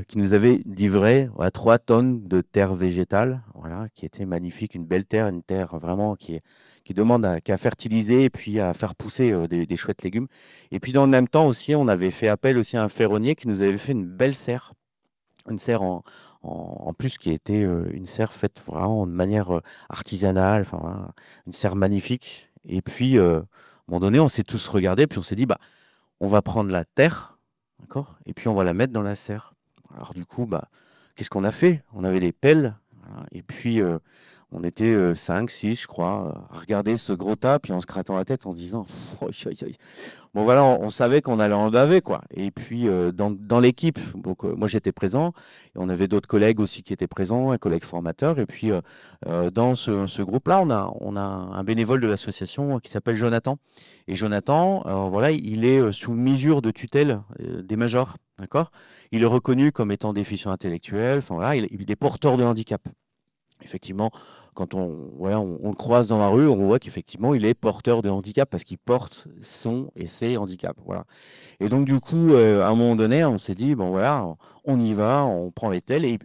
qui nous avaient livré 3 tonnes de terre végétale, voilà, qui était magnifique, une belle terre, une terre vraiment qui demande qu'à fertiliser et puis à faire pousser des chouettes légumes. Et puis dans le même temps aussi, on avait fait appel aussi à un ferronnier qui nous avait fait une belle serre, une serre en plus qui était une serre faite vraiment de manière artisanale, enfin, voilà, une serre magnifique. Et puis, à un moment donné, on s'est tous regardés, puis on s'est dit, bah, on va prendre la terre, d'accord, et puis on va la mettre dans la serre. Alors du coup, bah, qu'est-ce qu'on a fait? On avait les pelles, voilà, et puis on était 5, 6, je crois, à regarder ce gros tas, puis en se grattant la tête, en se disant, bon voilà, on savait qu'on allait en baver, quoi. Et puis dans l'équipe, donc moi j'étais présent, et on avait d'autres collègues aussi qui étaient présents, un collègue formateur, et puis dans ce groupe-là, on a un bénévole de l'association qui s'appelle Jonathan. Et Jonathan, alors voilà, il est sous mesure de tutelle des majors, d'accord? Il est reconnu comme étant déficient intellectuel, enfin voilà, il est porteur de handicap. Effectivement, quand voilà, on le croise dans la rue, on voit qu'effectivement, il est porteur de handicap parce qu'il porte son et ses handicaps. Voilà. Et donc, du coup, à un moment donné, on s'est dit, bon voilà, on y va, on prend les pelles, et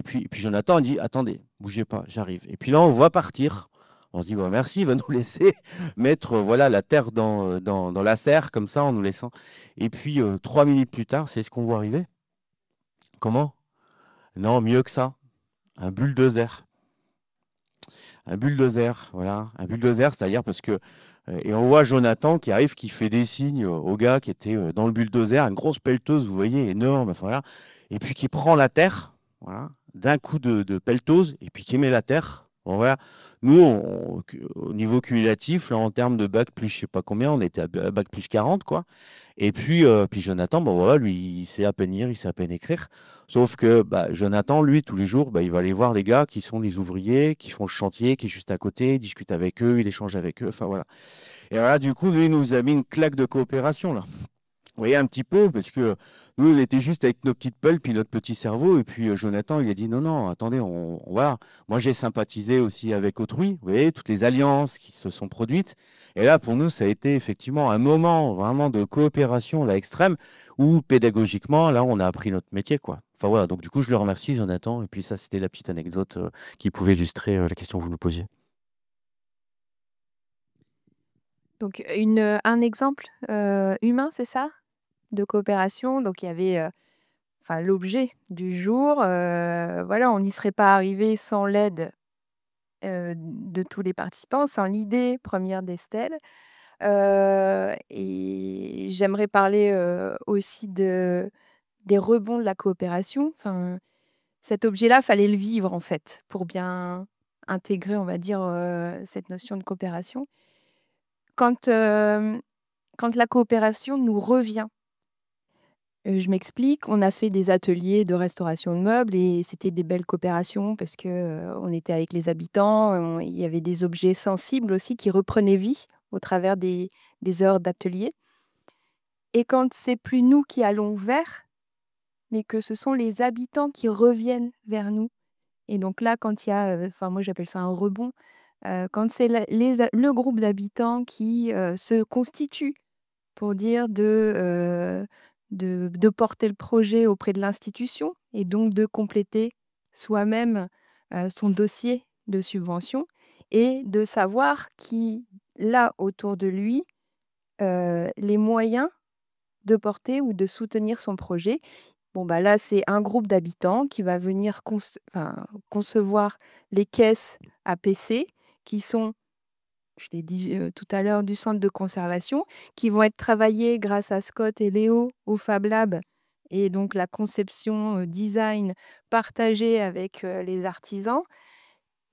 puis Jonathan a dit, attendez, bougez pas, j'arrive. Et puis là, on voit partir, On se dit, ouais, merci, il va nous laisser mettre voilà, la terre dans la serre, comme ça, en nous laissant. Et puis, 3 minutes plus tard, c'est ce qu'on voit arriver. Comment? Non, mieux que ça. Un bulldozer. Un bulldozer, voilà. Un bulldozer, c'est-à-dire parce que. Et on voit Jonathan qui arrive, qui fait des signes au gars qui était dans le bulldozer, une grosse pelleteuse, vous voyez, énorme, enfin, voilà. Et puis qui prend la terre, voilà, d'un coup de pelleteuse, et puis qui met la terre. Bon, voilà. Nous, au niveau cumulatif, là, en termes de bac plus, je sais pas combien, on était à bac plus 40, quoi. Et puis Jonathan, bon, voilà, lui, il sait à peine lire, il sait à peine écrire. Sauf que bah, Jonathan, lui, tous les jours, bah, il va aller voir les gars qui sont les ouvriers, qui font le chantier, qui est juste à côté, il discute avec eux, il échange avec eux, enfin voilà. Et voilà, du coup, lui, il nous a mis une claque de coopération, là. Vous voyez un petit peu, parce que nous, on était juste avec nos petites pelles, puis notre petit cerveau, et puis Jonathan, il a dit, non, non, attendez, voilà. Moi, j'ai sympathisé aussi avec autrui, vous voyez, toutes les alliances qui se sont produites. Et là, pour nous, ça a été effectivement un moment vraiment de coopération, là, extrême, où pédagogiquement, là, on a appris notre métier, quoi. Enfin, voilà, donc du coup, je le remercie, Jonathan, et puis ça, c'était la petite anecdote qui pouvait illustrer la question que vous nous posiez. Donc un exemple, humain, c'est ça? De coopération. Donc il y avait, enfin l'objet du jour, voilà, on n'y serait pas arrivé sans l'aide, de tous les participants, sans l'idée première d'Estelle. Et j'aimerais parler, aussi des rebonds de la coopération. Enfin, cet objet-là, fallait le vivre en fait, pour bien intégrer, on va dire, cette notion de coopération. Quand, quand la coopération nous revient, je m'explique, on a fait des ateliers de restauration de meubles et c'était des belles coopérations parce que, on était avec les habitants, il y avait des objets sensibles aussi qui reprenaient vie au travers des heures d'atelier. Et quand c'est plus nous qui allons vers, mais que ce sont les habitants qui reviennent vers nous. Et donc là, quand il y a, enfin moi j'appelle ça un rebond, quand c'est le groupe d'habitants qui se constitue pour dire de porter le projet auprès de l'institution et donc de compléter soi-même son dossier de subvention et de savoir qui a autour de lui les moyens de porter ou de soutenir son projet. Bon, bah là, c'est un groupe d'habitants qui va venir concevoir les caisses APC qui sont, je l'ai dit tout à l'heure, du centre de conservation, qui vont être travaillées grâce à Scott et Léo au Fab Lab. Et donc la conception design partagée avec les artisans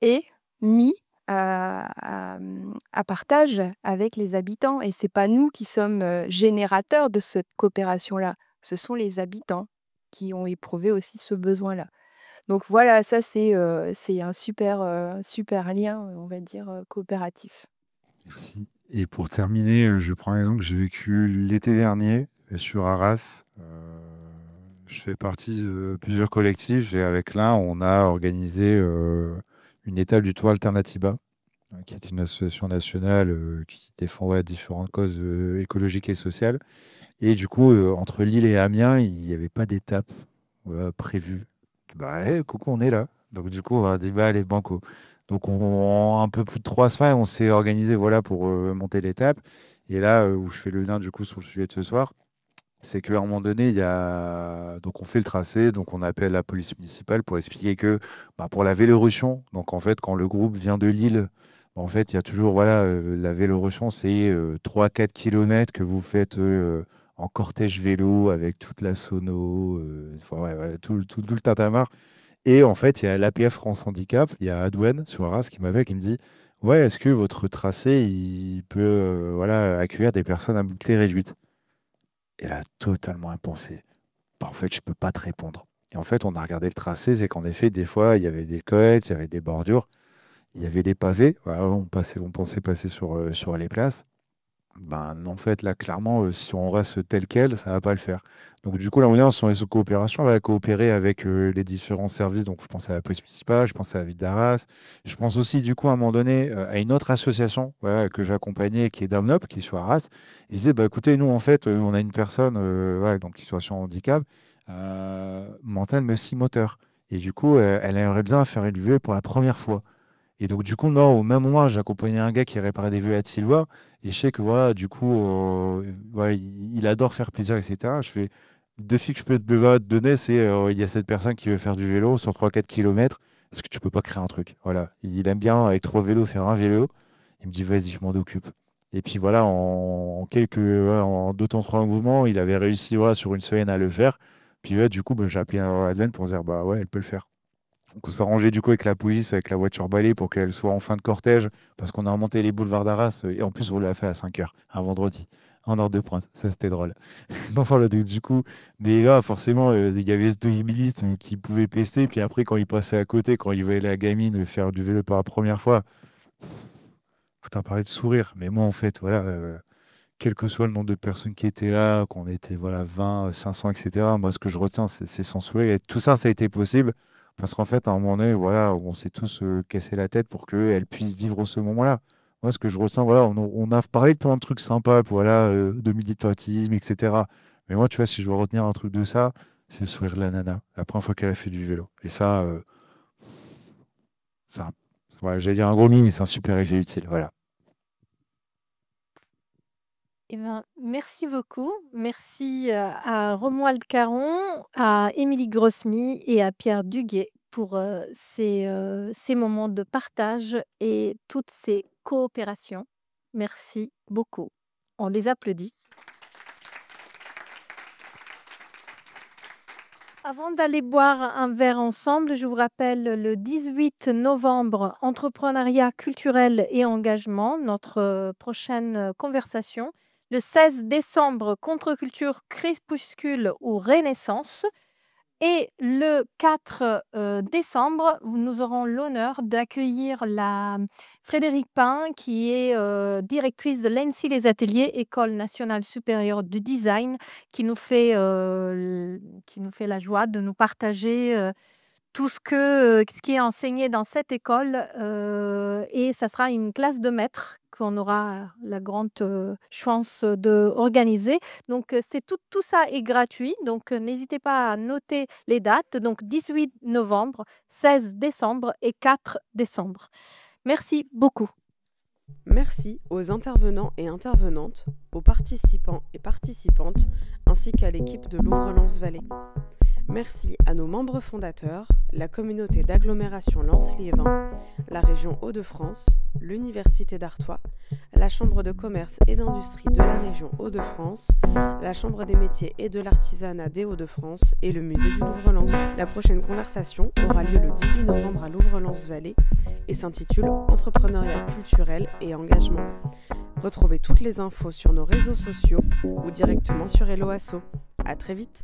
et mis à partage avec les habitants. Et c'est pas nous qui sommes générateurs de cette coopération-là, ce sont les habitants qui ont éprouvé aussi ce besoin-là. Donc voilà, ça c'est un super, super lien, on va dire, coopératif. Merci. Et pour terminer, je prends un exemple que j'ai vécu l'été dernier sur Arras. Je fais partie de plusieurs collectifs et avec l'un, on a organisé une étape du Toit Alternativa, qui est une association nationale qui défend différentes causes écologiques et sociales. Et du coup, entre Lille et Amiens, il n'y avait pas d'étape prévue. Bah, coucou, on est là. Donc du coup, on a dit, bah, allez, banco. Donc en un peu plus de 3 semaines, on s'est organisé voilà, pour monter l'étape. Et là, où je fais le lien du coup sur le sujet de ce soir, c'est qu'à un moment donné, donc on fait le tracé, donc on appelle la police municipale pour expliquer que bah, pour la Vélorussion, donc en fait, quand le groupe vient de Lille, bah, en fait, il y a toujours, voilà, la Vélorussion, c'est 3-4 km que vous faites en cortège vélo avec toute la sono, enfin, ouais, voilà, tout le tintamarre. Et en fait, il y a l'APF France Handicap, il y a Adwen sur Arras qui m'avait qui me dit, ouais, est-ce que votre tracé, il peut voilà, accueillir des personnes à mobilité réduite? Et là, totalement impensé. Bah, en fait, je peux pas te répondre. Et en fait, on a regardé le tracé, c'est qu'en effet, des fois, il y avait des côtes, il y avait des bordures, il y avait des pavés. Voilà, on pensait passer sur les places. Ben, en fait, là, clairement, si on reste tel quel, ça va pas le faire. Donc, du coup, là, on est sur les coopérations, on va coopérer avec les différents services. Donc, je pense à la police municipale, je pense à la ville d'Arras. Je pense aussi, du coup, à un moment donné, à une autre association voilà, que j'accompagnais, qui est Damnop, qui est sur Arras. Ils disaient, bah, écoutez, nous, en fait, on a une personne voilà, donc, qui soit sur handicap mental, mais aussi moteur. Et du coup, elle aimerait bien faire élever pour la première fois. Et donc, du coup, moi, au même moment, j'accompagnais un gars qui réparait des vélos à Silva. Et je sais que, voilà, du coup, ouais, il adore faire plaisir, etc. Je fais deux filles que je peux te donner, c'est il y a cette personne qui veut faire du vélo sur 3-4 km. Parce que tu peux pas créer un truc. Voilà. Il aime bien, avec 3 vélos, faire un vélo. Il me dit, vas-y, je m'en occupe. Et puis voilà, en 2 temps, 3 mouvements, il avait réussi voilà, sur une semaine à le faire. Puis ouais, du coup, bah, j'ai appelé Adven pour dire, bah ouais, elle peut le faire. Donc on s'est arrangé du coup avec la police, avec la voiture balai pour qu'elle soit en fin de cortège, parce qu'on a remonté les boulevards d'Arras, et en plus on l'a fait à 5 h, un vendredi, en heure de pointe. Ça c'était drôle. Enfin, du coup, mais là, forcément, il y avait ce automobiliste qui pouvait pester, puis après, quand il passait à côté, quand il voyait la gamine faire du vélo pour la première fois, faut t'en parler de sourire. Mais moi, en fait, voilà, quel que soit le nombre de personnes qui étaient là, qu'on était voilà, 20, 500, etc., moi, ce que je retiens, c'est son sourire. Et tout ça, ça a été possible parce qu'en fait, à un moment donné, voilà, on s'est tous cassé la tête pour qu'elle puisse vivre ce moment-là. Moi, ce que je ressens, voilà, on a parlé de plein de trucs sympas, voilà, de militantisme, etc. Mais moi, tu vois, si je dois retenir un truc de ça, c'est le sourire de la nana, la première fois qu'elle a fait du vélo. Et ça, ça voilà, j'allais dire un gros mime, mais c'est un super effet utile. Voilà. Eh ben, merci beaucoup. Merci à Romuald Caron, à Émilie Grossmy et à Pierre Duguet pour ces moments de partage et toutes ces coopérations. Merci beaucoup. On les applaudit. Avant d'aller boire un verre ensemble, je vous rappelle le 18 novembre, entrepreneuriat culturel et engagement, notre prochaine conversation. Le 16 décembre, contre-culture, crépuscule ou renaissance. Et le 4 décembre, nous aurons l'honneur d'accueillir Frédérique Pain, qui est directrice de l'ENSI Les Ateliers, École nationale supérieure du design, qui nous fait la joie de nous partager tout ce qui est enseigné dans cette école. Et ça sera une classe de maître qu'on aura la grande chance d'organiser. Donc, tout ça est gratuit. Donc, n'hésitez pas à noter les dates. Donc, 18 novembre, 16 décembre et 4 décembre. Merci beaucoup. Merci aux intervenants et intervenantes, aux participants et participantes, ainsi qu'à l'équipe de Louvre-Lens-Vallée. Merci à nos membres fondateurs, la communauté d'agglomération Lens-Liévin, la région Hauts-de-France, l'Université d'Artois, la Chambre de commerce et d'industrie de la région Hauts-de-France, la Chambre des métiers et de l'artisanat des Hauts-de-France et le musée du Louvre-Lens. La prochaine conversation aura lieu le 18 novembre à Louvre-Lens-Vallée et s'intitule Entrepreneuriat culturel et engagement. Retrouvez toutes les infos sur nos réseaux sociaux ou directement sur Hello Asso. À très vite.